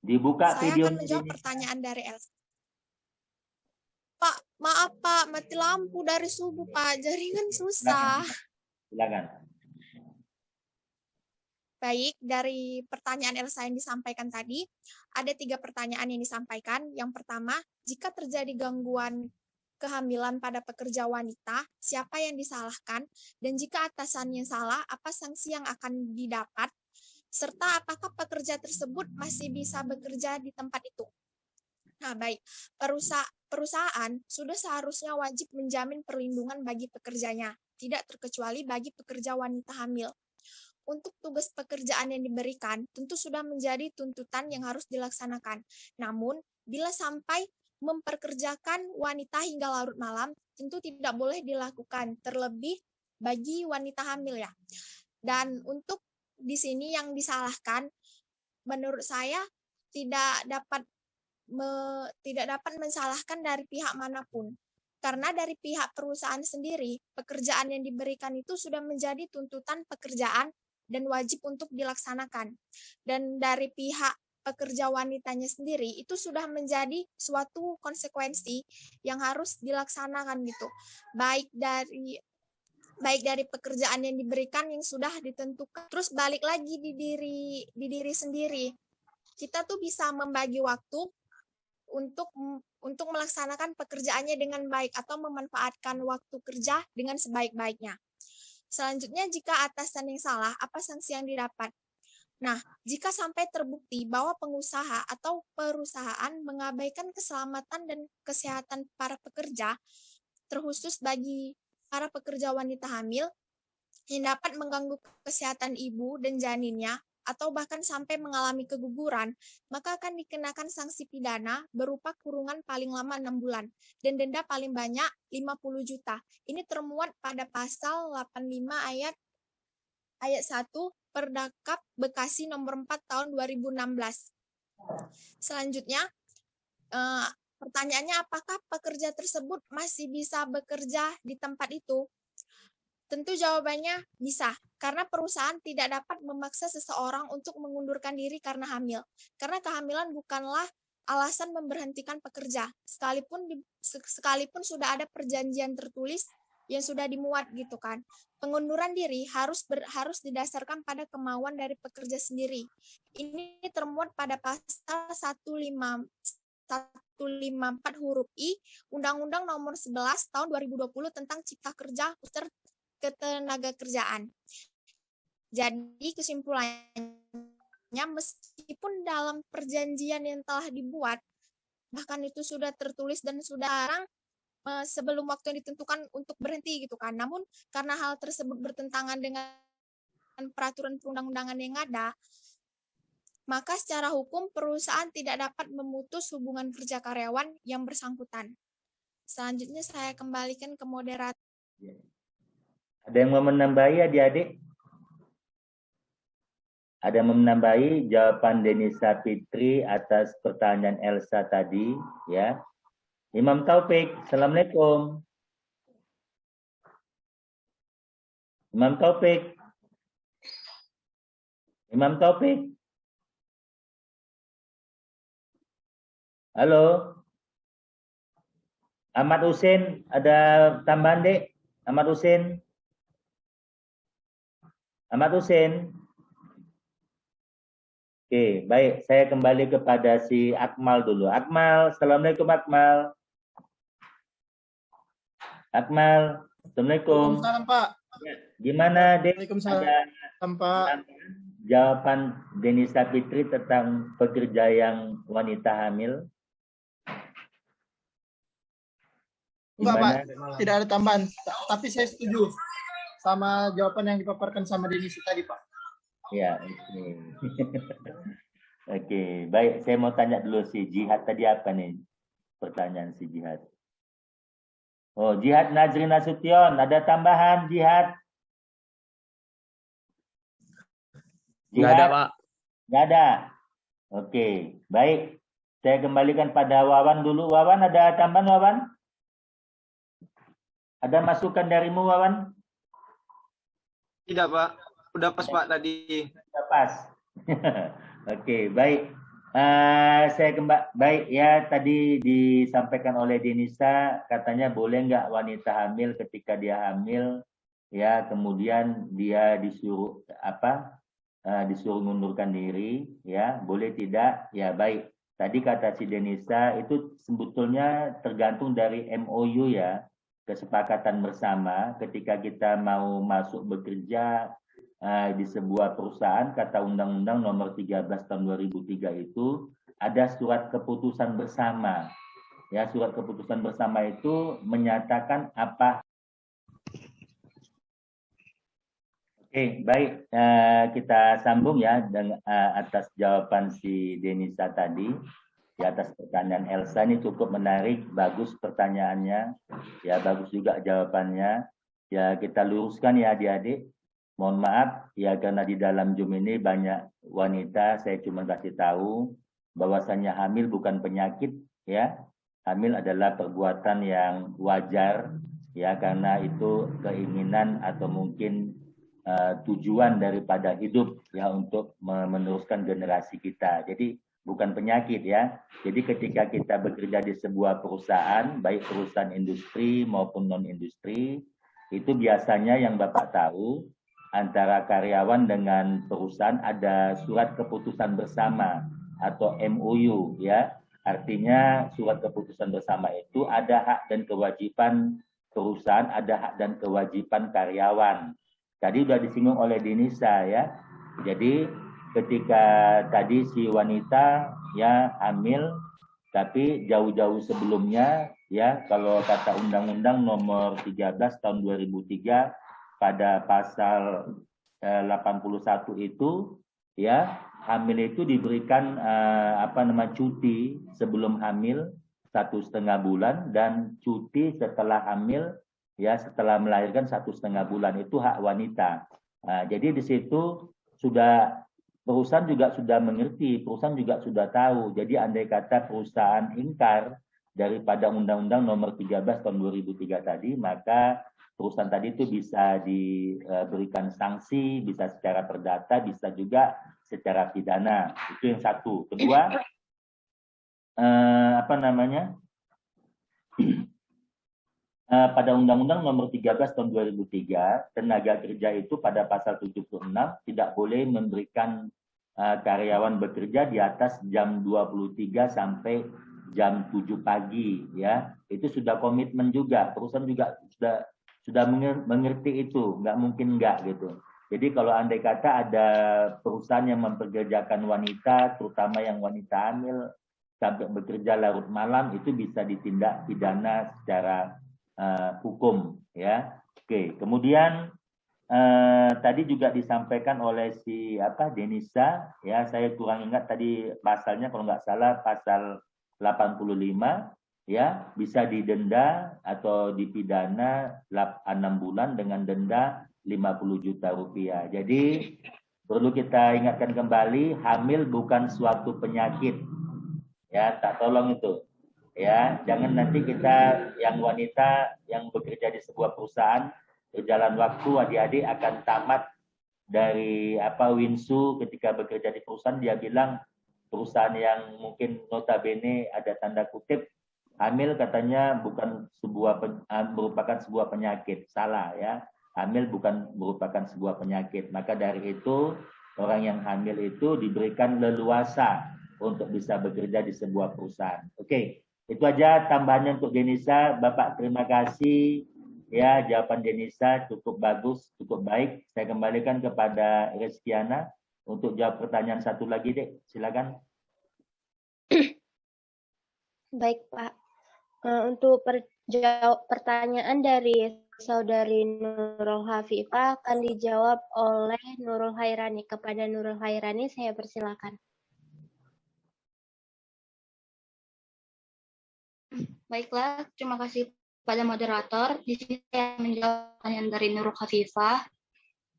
Dibuka Saya video akan menjawab pertanyaan dari Elsa. Pak, maaf Pak, mati lampu dari subuh Pak, jaringan susah. Silakan. Baik, dari pertanyaan Elsa yang disampaikan tadi, ada 3 pertanyaan yang disampaikan. Yang pertama, jika terjadi gangguan kehamilan pada pekerja wanita, siapa yang disalahkan? Dan jika atasannya salah, apa sanksi yang akan didapat? Serta apakah pekerja tersebut masih bisa bekerja di tempat itu? Nah, baik. Perusahaan sudah seharusnya wajib menjamin perlindungan bagi pekerjanya, tidak terkecuali bagi pekerja wanita hamil. Untuk tugas pekerjaan yang diberikan, tentu sudah menjadi tuntutan yang harus dilaksanakan. Namun, bila sampai memperkerjakan wanita hingga larut malam, tentu tidak boleh dilakukan, terlebih bagi wanita hamil ya. Dan untuk di sini yang disalahkan, menurut saya tidak dapat mensalahkan dari pihak manapun. Karena dari pihak perusahaan sendiri, pekerjaan yang diberikan itu sudah menjadi tuntutan pekerjaan dan wajib untuk dilaksanakan. Dan dari pihak pekerja wanitanya sendiri, itu sudah menjadi suatu konsekuensi yang harus dilaksanakan gitu. Baik dari pekerjaan yang diberikan yang sudah ditentukan. Terus balik lagi di diri sendiri. Kita tuh bisa membagi waktu untuk melaksanakan pekerjaannya dengan baik atau memanfaatkan waktu kerja dengan sebaik-baiknya. Selanjutnya, jika atasan yang salah, apa sanksi yang didapat? Nah, jika sampai terbukti bahwa pengusaha atau perusahaan mengabaikan keselamatan dan kesehatan para pekerja, terkhusus bagi para pekerja wanita hamil, yang dapat mengganggu kesehatan ibu dan janinnya, atau bahkan sampai mengalami keguguran, maka akan dikenakan sanksi pidana berupa kurungan paling lama 6 bulan dan denda paling banyak 50 juta. Ini termuat pada pasal 85 ayat 1 Perdakap Bekasi nomor 4 tahun 2016. Selanjutnya, pertanyaannya, apakah pekerja tersebut masih bisa bekerja di tempat itu? Tentu jawabannya bisa, karena perusahaan tidak dapat memaksa seseorang untuk mengundurkan diri karena hamil. Karena kehamilan bukanlah alasan memberhentikan pekerja, sekalipun sudah ada perjanjian tertulis yang sudah dimuat gitu kan. Pengunduran diri harus didasarkan pada kemauan dari pekerja sendiri. Ini termuat pada pasal 154 huruf I Undang-Undang Nomor 11 Tahun 2020 tentang Cipta Kerja Ketenagakerjaan. Jadi kesimpulannya, meskipun dalam perjanjian yang telah dibuat, bahkan itu sudah tertulis dan sudah larang sebelum waktu yang ditentukan untuk berhenti gitu kan. Namun karena hal tersebut bertentangan dengan peraturan perundang-undangan yang ada, maka secara hukum perusahaan tidak dapat memutus hubungan kerja karyawan yang bersangkutan. Selanjutnya saya kembalikan ke moderator. Ada yang mau menambahi adik-adik? Ada yang menambahi jawaban Denisa Fitri atas pertanyaan Elsa tadi, ya? Imam Taufik, Assalamualaikum. Imam Taufik. Imam Taufik. Halo. Ahmad Husin, ada tambahan, Dek? Ahmad Husin. Ahmad Husin. Oke, baik. Saya kembali kepada si Akmal dulu. Akmal, Assalamualaikum Akmal. Akmal, Assalamualaikum. Waalaikumsalam, Pak. Gimana, Dek? Waalaikumsalam, Pak. Jawaban Denisa Fitri tentang pekerja yang wanita hamil? Enggak, Pak. Tidak ada tambahan. Tapi saya setuju sama jawaban yang dipaparkan sama Denisa tadi, Pak. Ya, oke. Oke, baik. Saya mau tanya dulu si Jihad tadi apa nih? Pertanyaan si Jihad. Oh, Jihad Nazri Nasution, ada tambahan Jihad? Nggak ada, Pak. Nggak ada. Oke, baik. Saya kembalikan pada Wawan dulu. Wawan, ada tambahan, Wawan? Ada masukan darimu, Wawan? Tidak, Pak. Udah pas, Pak, tadi. Udah pas. Oke, baik. Baik ya, tadi disampaikan oleh Denisa, katanya boleh nggak wanita hamil ketika dia hamil, ya kemudian dia disuruh disuruh mengundurkan diri, ya boleh tidak? Ya baik. Tadi kata si Denisa itu sebetulnya tergantung dari MOU ya, kesepakatan bersama ketika kita mau masuk bekerja di sebuah perusahaan, kata Undang-Undang Nomor 13 Tahun 2003 itu ada surat keputusan bersama. Ya, surat keputusan bersama itu menyatakan apa. Oke, baik. Kita sambung ya dengan atas jawaban si Denisa tadi. Di atas pertanyaan Elsa ini cukup menarik, bagus pertanyaannya. Ya, bagus juga jawabannya. Ya, kita luruskan ya adik-adik. Mohon maaf ya karena di dalam Zoom ini banyak wanita, saya cuma kasih tahu bahwasannya hamil bukan penyakit ya. Hamil adalah perbuatan yang wajar ya karena itu keinginan atau mungkin tujuan daripada hidup ya untuk meneruskan generasi kita. Jadi bukan penyakit ya. Jadi ketika kita bekerja di sebuah perusahaan, baik perusahaan industri maupun non industri, itu biasanya yang Bapak tahu antara karyawan dengan perusahaan ada surat keputusan bersama atau MOU ya. Artinya surat keputusan bersama itu ada hak dan kewajiban perusahaan, ada hak dan kewajiban karyawan. Tadi sudah disinggung oleh Denisa ya. Jadi ketika tadi si wanita ya hamil, tapi jauh-jauh sebelumnya ya, kalau kata Undang-Undang Nomor 13 tahun 2003 pada pasal 81 itu ya, hamil itu diberikan cuti sebelum hamil 1,5 bulan dan cuti setelah hamil ya, setelah melahirkan 1,5 bulan, itu hak wanita. Jadi di situ sudah perusahaan juga sudah mengerti, perusahaan juga sudah tahu. Jadi andai kata perusahaan ingkar daripada Undang-Undang Nomor 13 tahun 2003 tadi, maka perusahaan tadi itu bisa diberikan sanksi, bisa secara perdata, bisa juga secara pidana. Itu yang satu. Kedua, pada Undang-Undang Nomor 13 tahun 2003, tenaga kerja itu pada pasal 76 tidak boleh memberikan karyawan bekerja di atas jam 23 sampai jam 7 pagi ya. Itu sudah komitmen juga, perusahaan juga sudah mengerti itu, nggak mungkin nggak gitu. Jadi kalau andai kata ada perusahaan yang mempekerjakan wanita, terutama yang wanita hamil sampai bekerja larut malam, itu bisa ditindak pidana secara hukum ya. Oke, kemudian tadi juga disampaikan oleh si Denisa ya, saya kurang ingat tadi pasalnya, kalau nggak salah pasal 85 ya, bisa didenda atau dipidana 6 bulan dengan denda 50 juta rupiah. Jadi perlu kita ingatkan kembali, hamil bukan suatu penyakit ya, tak tolong itu. Ya, jangan nanti kita yang wanita yang bekerja di sebuah perusahaan, berjalan waktu adik-adik akan tamat dari Winsu ketika bekerja di perusahaan, dia bilang perusahaan yang mungkin notabene ada tanda kutip hamil katanya bukan merupakan sebuah penyakit. Salah ya, hamil bukan merupakan sebuah penyakit. Maka dari itu orang yang hamil itu diberikan leluasa untuk bisa bekerja di sebuah perusahaan. Oke. Itu aja tambahannya untuk Denisa. Bapak terima kasih. Ya, jawaban Denisa cukup bagus, cukup baik. Saya kembalikan kepada Reskiana untuk jawab pertanyaan satu lagi, Dek. Silakan. Baik, Pak. Untuk pertanyaan dari Saudari Nurul Hafifah akan dijawab oleh Nurul Hairani. Kepada Nurul Hairani, saya persilakan. Baiklah, terima kasih pada moderator. Di sini saya menjawab pertanyaan dari Nurul Hafifah.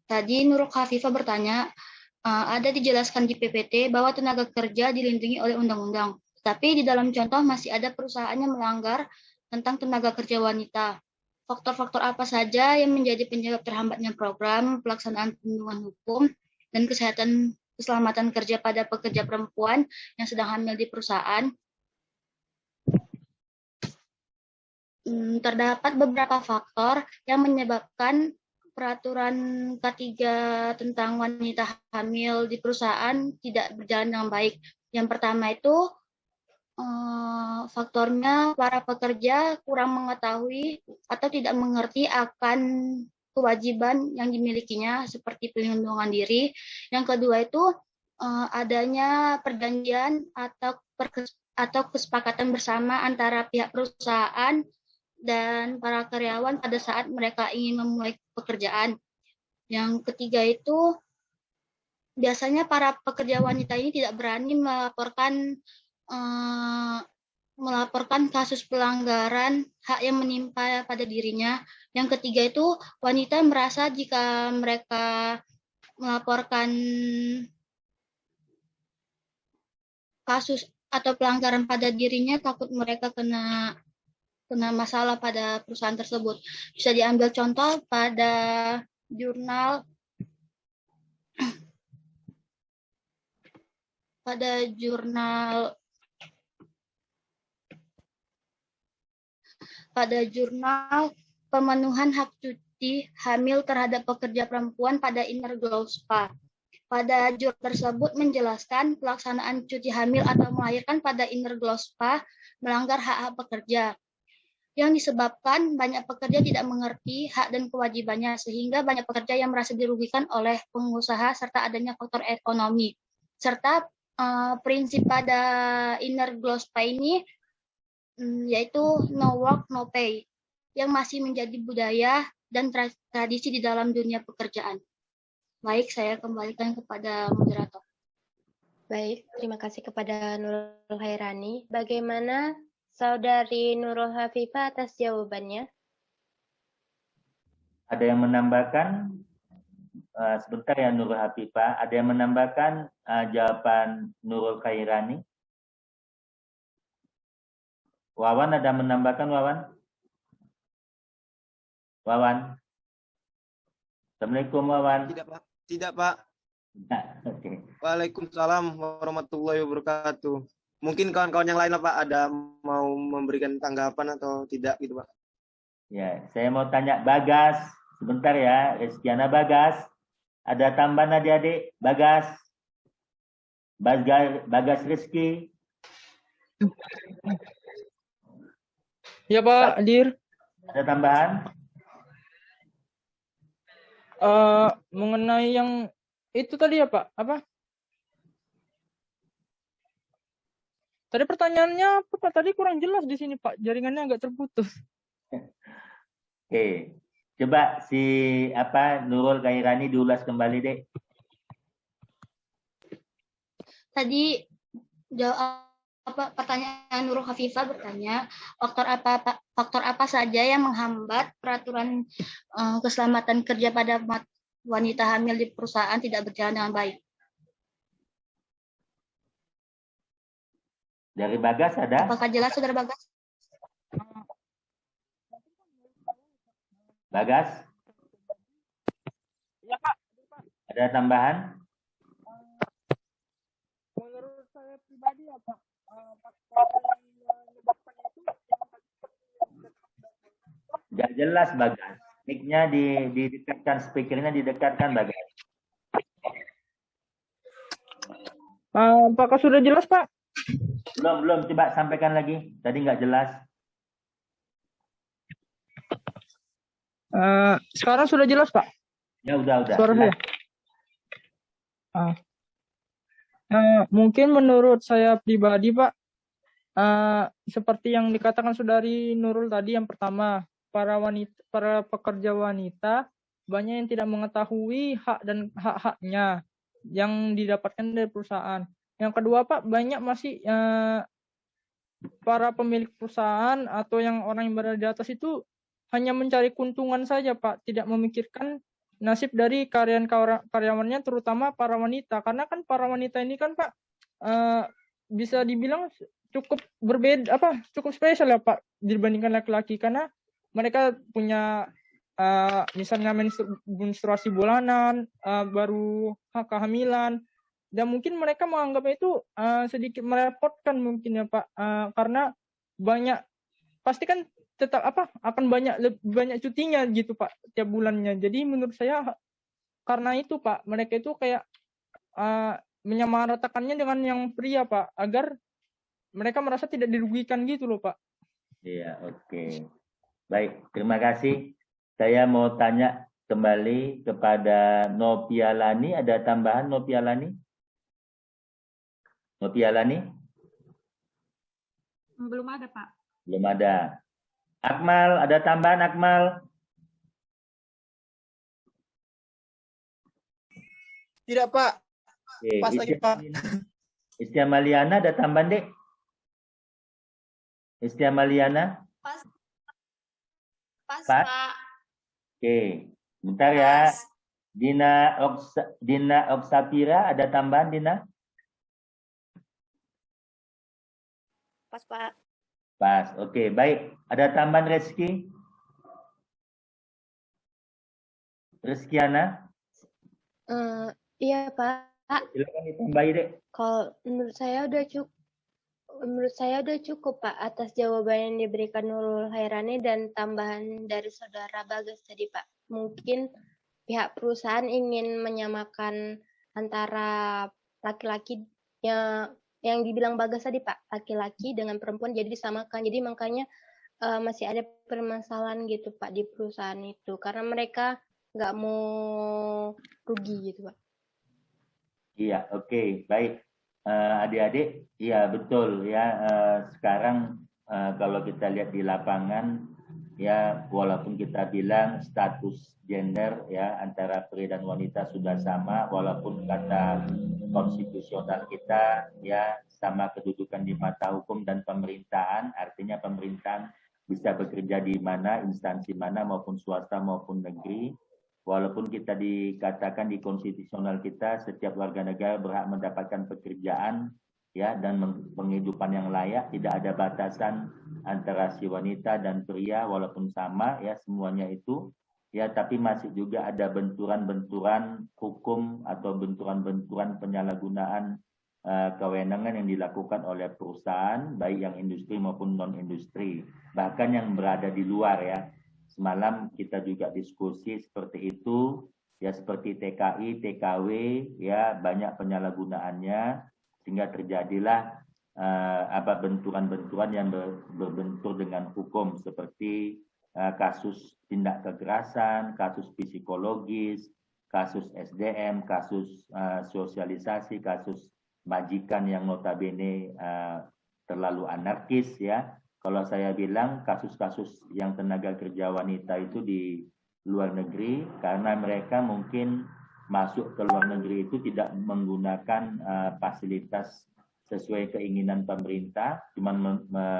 Tadi Nurul Hafifah bertanya, ada dijelaskan di PPT bahwa tenaga kerja dilindungi oleh undang-undang. Tapi di dalam contoh masih ada perusahaan yang melanggar tentang tenaga kerja wanita. Faktor-faktor apa saja yang menjadi penyebab terhambatnya program pelaksanaan perlindungan hukum dan keselamatan kerja pada pekerja perempuan yang sedang hamil di perusahaan? Terdapat beberapa faktor yang menyebabkan peraturan K3 tentang wanita hamil di perusahaan tidak berjalan dengan baik. Yang pertama itu faktornya para pekerja kurang mengetahui atau tidak mengerti akan kewajiban yang dimilikinya seperti perlindungan diri. Yang kedua itu adanya perjanjian atau kesepakatan bersama antara pihak perusahaan dan para karyawan pada saat mereka ingin memulai pekerjaan. Yang ketiga itu biasanya para pekerja wanita ini tidak berani melaporkan kasus pelanggaran hak yang menimpa pada dirinya. Yang ketiga itu wanita merasa jika mereka melaporkan kasus atau pelanggaran pada dirinya, takut mereka kena masalah pada perusahaan tersebut. Bisa diambil contoh pada jurnal pemenuhan hak cuti hamil terhadap pekerja perempuan pada Inner Glow Spa. Pada jurnal tersebut menjelaskan pelaksanaan cuti hamil atau melahirkan pada Inner Glow Spa melanggar hak-hak pekerja. yang disebabkan banyak pekerja tidak mengerti hak dan kewajibannya, sehingga banyak pekerja yang merasa dirugikan oleh pengusaha serta adanya faktor ekonomi. Serta prinsip pada inner glospa ini yaitu no work, no pay, yang masih menjadi budaya dan tradisi di dalam dunia pekerjaan. Baik, saya kembalikan kepada moderator. Baik, terima kasih kepada Nurul Hairani. Bagaimana Saudari Nurul Hafifah atas jawabannya? Ada yang menambahkan? Sebentar ya Nurul Hafifah. Ada yang menambahkan jawaban Nurul Hairani? Wawan ada menambahkan, Wawan? Wawan? Assalamualaikum, Wawan. Tidak, Pak. Tidak, Pak. Nah, oke. Waalaikumsalam warahmatullahi wabarakatuh. Mungkin kawan-kawan yang lain, Pak, ada mau memberikan tanggapan atau tidak gitu, Pak? Ya, saya mau tanya Bagas. Sebentar ya, Reskiana Bagas. Ada tambahan adik-adik? Bagas. Bagas Rizky. Ya Pak, hadir. Ada tambahan? Mengenai yang itu tadi ya Pak, apa? Tadi pertanyaannya apa Pak? Tadi kurang jelas di sini Pak, jaringannya agak terputus. Oke, coba si Nurul Hairani diulas kembali deh. Tadi pertanyaan Nurul Hafifah bertanya faktor apa saja yang menghambat peraturan keselamatan kerja pada wanita hamil di perusahaan tidak berjalan dengan baik. Dari Bagas ada? Apakah jelas Saudara Bagas? Bagas? Ya Pak. Ada tambahan? Menurut saya pribadi ya Pak, Tidak jelas Bagas. Mic-nya didekatkan, speakernya didekatkan Bagas. Apakah sudah jelas Pak? Belum. Coba sampaikan lagi. Tadi nggak jelas. Sekarang sudah jelas Pak? Ya udah. Suara saya. Mungkin menurut saya pribadi Pak, seperti yang dikatakan Saudari Nurul tadi, yang pertama, para pekerja wanita banyak yang tidak mengetahui hak dan hak-haknya yang didapatkan dari perusahaan. Yang kedua Pak, banyak masih para pemilik perusahaan atau yang orang yang berada di atas itu hanya mencari keuntungan saja Pak, tidak memikirkan nasib dari karyawannya, terutama para wanita. Karena kan para wanita ini kan Pak bisa dibilang cukup berbeda, cukup spesial ya Pak dibandingkan laki-laki, karena mereka punya misalnya menstruasi bulanan, baru kehamilan, dan mungkin mereka menganggapnya itu sedikit merepotkan mungkin ya Pak, karena pasti kan tetap akan banyak cutinya gitu Pak tiap bulannya. Jadi menurut saya karena itu Pak, mereka itu kayak menyamaratakannya dengan yang pria Pak, agar mereka merasa tidak dirugikan gitu loh Pak. Iya, oke. Baik, terima kasih. Saya mau tanya kembali kepada Nopialani. Ada tambahan Nopialani? Nopialani? Belum ada, Pak. Belum ada. Akmal, ada tambahan Akmal? Tidak, Pak. Oke, Pas lagi, Pak. Istiamaliana ada tambahan, Dek? Istiamaliana? Pas, Pak. Pak. Oke, bentar ya. Dina Oksapira, ada tambahan, Dina? Pas, Pak. Pas, oke, baik. Ada tambahan Reski? Reskiana? Iya Pak. Silakan ditambahi deh. Kalau menurut saya udah cukup Pak atas jawaban yang diberikan Nurul Hairani dan tambahan dari Saudara Bagas tadi Pak. Mungkin pihak perusahaan ingin menyamakan antara laki-laki yang dibilang Bagas tadi Pak, laki-laki dengan perempuan jadi disamakan. Jadi makanya masih ada permasalahan gitu Pak di perusahaan itu karena mereka nggak mau rugi gitu Pak. Iya, oke, baik. Adik-adik, iya betul ya. Sekarang kalau kita lihat di lapangan, ya walaupun kita bilang status gender ya antara pria dan wanita sudah sama, walaupun kata konstitusional kita ya sama kedudukan di mata hukum dan pemerintahan, artinya pemerintahan bisa bekerja di mana, instansi mana maupun swasta maupun negeri. Walaupun kita dikatakan di konstitusional kita setiap warga negara berhak mendapatkan pekerjaan ya dan penghidupan yang layak, tidak ada batasan antara si wanita dan pria walaupun sama ya semuanya itu ya, tapi masih juga ada benturan-benturan hukum atau benturan-benturan penyalahgunaan kewenangan yang dilakukan oleh perusahaan baik yang industri maupun non industri, bahkan yang berada di luar ya. Semalam kita juga diskusi seperti itu, ya seperti TKI, TKW, ya banyak penyalahgunaannya sehingga terjadilah benturan-benturan yang berbentur dengan hukum seperti kasus tindak kekerasan, kasus psikologis, kasus SDM, kasus sosialisasi, kasus majikan yang notabene terlalu anarkis ya. Kalau saya bilang kasus-kasus yang tenaga kerja wanita itu di luar negeri karena mereka mungkin masuk ke luar negeri itu tidak menggunakan fasilitas sesuai keinginan pemerintah, cuma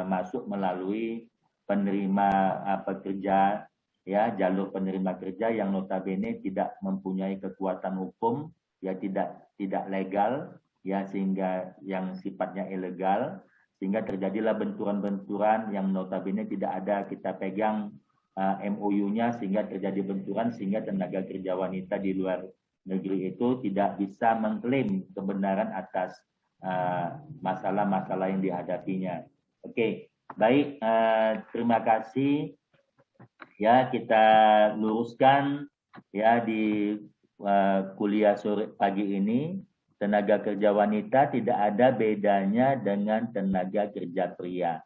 masuk melalui penerima pekerja ya, jalur penerima kerja yang notabene tidak mempunyai kekuatan hukum ya, tidak legal ya, sehingga yang sifatnya ilegal, sehingga terjadilah benturan-benturan yang notabene tidak ada kita pegang MOU-nya, sehingga terjadi benturan sehingga tenaga kerja wanita di luar negeri itu tidak bisa mengklaim kebenaran atas masalah-masalah yang dihadapinya. Oke, baik, terima kasih ya, kita luruskan ya di kuliah sore pagi ini. Tenaga kerja wanita tidak ada bedanya dengan tenaga kerja pria.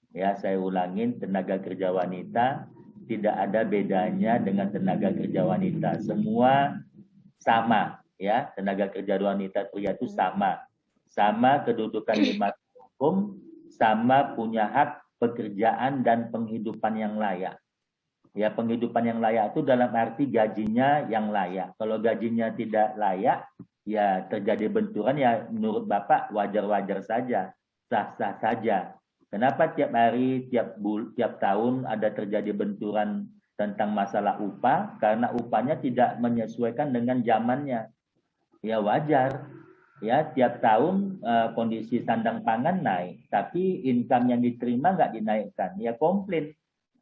Ya, saya ulangin, tenaga kerja wanita tidak ada bedanya dengan tenaga kerja wanita. Semua sama, ya. Tenaga kerja wanita pria itu sama. Sama kedudukan di mata hukum, sama punya hak pekerjaan dan penghidupan yang layak. Ya, penghidupan yang layak itu dalam arti gajinya yang layak. Kalau gajinya tidak layak, ya terjadi benturan ya menurut Bapak wajar-wajar saja, sah-sah saja. Kenapa tiap hari, tiap tahun ada terjadi benturan tentang masalah upah? Karena upahnya tidak menyesuaikan dengan zamannya. Ya wajar. Ya tiap tahun kondisi sandang pangan naik, tapi income yang diterima nggak dinaikkan. Ya komplain.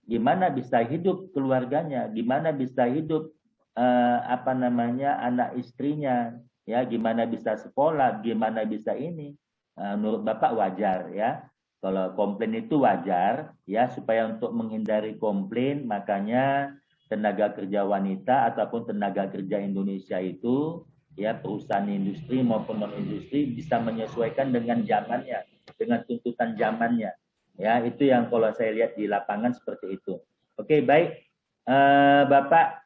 Gimana bisa hidup keluarganya? Gimana bisa hidup anak istrinya? Ya, gimana bisa sekolah, gimana bisa ini? Menurut Bapak wajar ya. Kalau komplain itu wajar ya, supaya untuk menghindari komplain makanya tenaga kerja wanita ataupun tenaga kerja Indonesia itu ya, perusahaan industri maupun non industri bisa menyesuaikan dengan zamannya, dengan tuntutan zamannya. Ya, itu yang kalau saya lihat di lapangan seperti itu. Oke, baik. Bapak,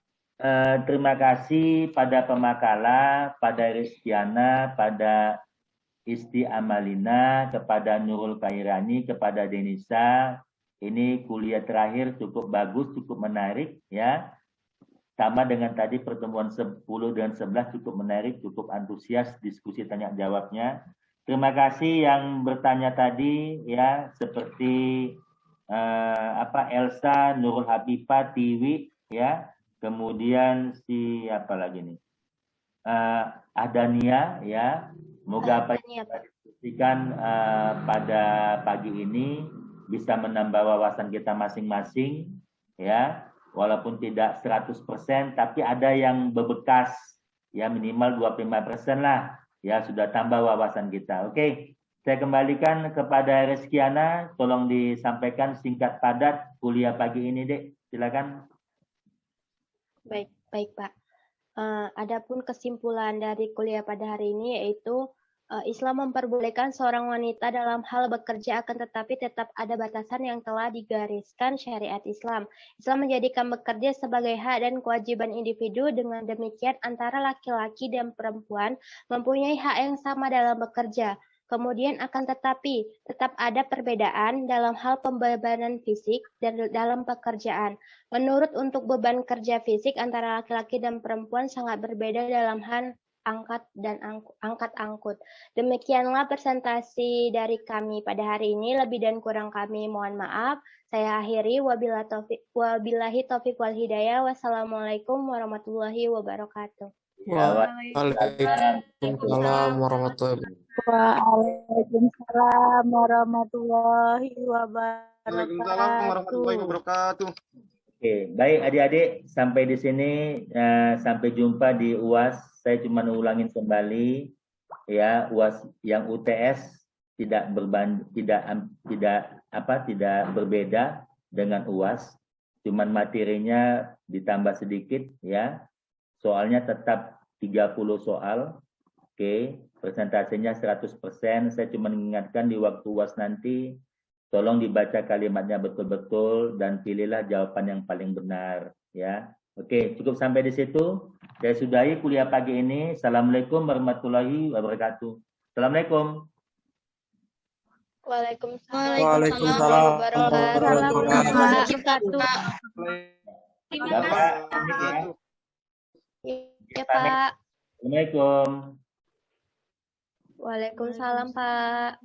terima kasih pada pemakala, pada Rizkiana, pada Isti Amalina, kepada Nurul Kairani, kepada Denisa. Ini kuliah terakhir cukup bagus, cukup menarik ya. Sama dengan tadi pertemuan 10 dan 11 cukup menarik, cukup antusias diskusi tanya jawabnya. Terima kasih yang bertanya tadi ya, seperti Elsa, Nurul Habibah, Tiwi ya. Kemudian apa lagi nih? Adania ya. Semoga apa yang kita diskusikan pada pagi ini bisa menambah wawasan kita masing-masing ya. Walaupun tidak 100%, tapi ada yang berbekas ya, minimal 25% lah ya, sudah tambah wawasan kita. Oke, saya kembalikan kepada Rizkiana, tolong disampaikan singkat padat kuliah pagi ini, Dek. Silakan. Baik Pak. Adapun kesimpulan dari kuliah pada hari ini yaitu Islam memperbolehkan seorang wanita dalam hal bekerja, akan tetapi tetap ada batasan yang telah digariskan syariat Islam. Islam menjadikan bekerja sebagai hak dan kewajiban individu. Dengan demikian, antara laki-laki dan perempuan mempunyai hak yang sama dalam bekerja. Kemudian akan tetapi tetap ada perbedaan dalam hal pembebanan fisik dan dalam pekerjaan. Menurut untuk beban kerja fisik antara laki-laki dan perempuan sangat berbeda dalam hal angkat-angkut. Demikianlah presentasi dari kami pada hari ini. Lebih dan kurang kami mohon maaf. Saya akhiri. Wabillahi taufiq wal hidayah. Wassalamualaikum warahmatullahi wabarakatuh. Waalaikumsalam warahmatullahi wabarakatuh. Waalaikumsalam warahmatullahi Waalaikumsalam warahmatullahi wabarakatuh. Oke, baik adik-adik, sampai di sini sampai jumpa di UAS. Saya cuma ulangin kembali ya, UAS yang UTS tidak berbeda dengan UAS, cuman materinya ditambah sedikit ya. Soalnya tetap 30 soal. Oke, presentasinya 100%. Saya cuma mengingatkan di waktu UAS nanti tolong dibaca kalimatnya betul-betul dan pilihlah jawaban yang paling benar ya. Oke, cukup sampai di situ. Saya sudahi kuliah pagi ini. Assalamualaikum warahmatullahi wabarakatuh. Assalamualaikum. Waalaikumsalam Waalaikumsalam warahmatullahi wabarakatuh. Bapak, Ya, Pak. Assalamualaikum. Waalaikumsalam, Pak.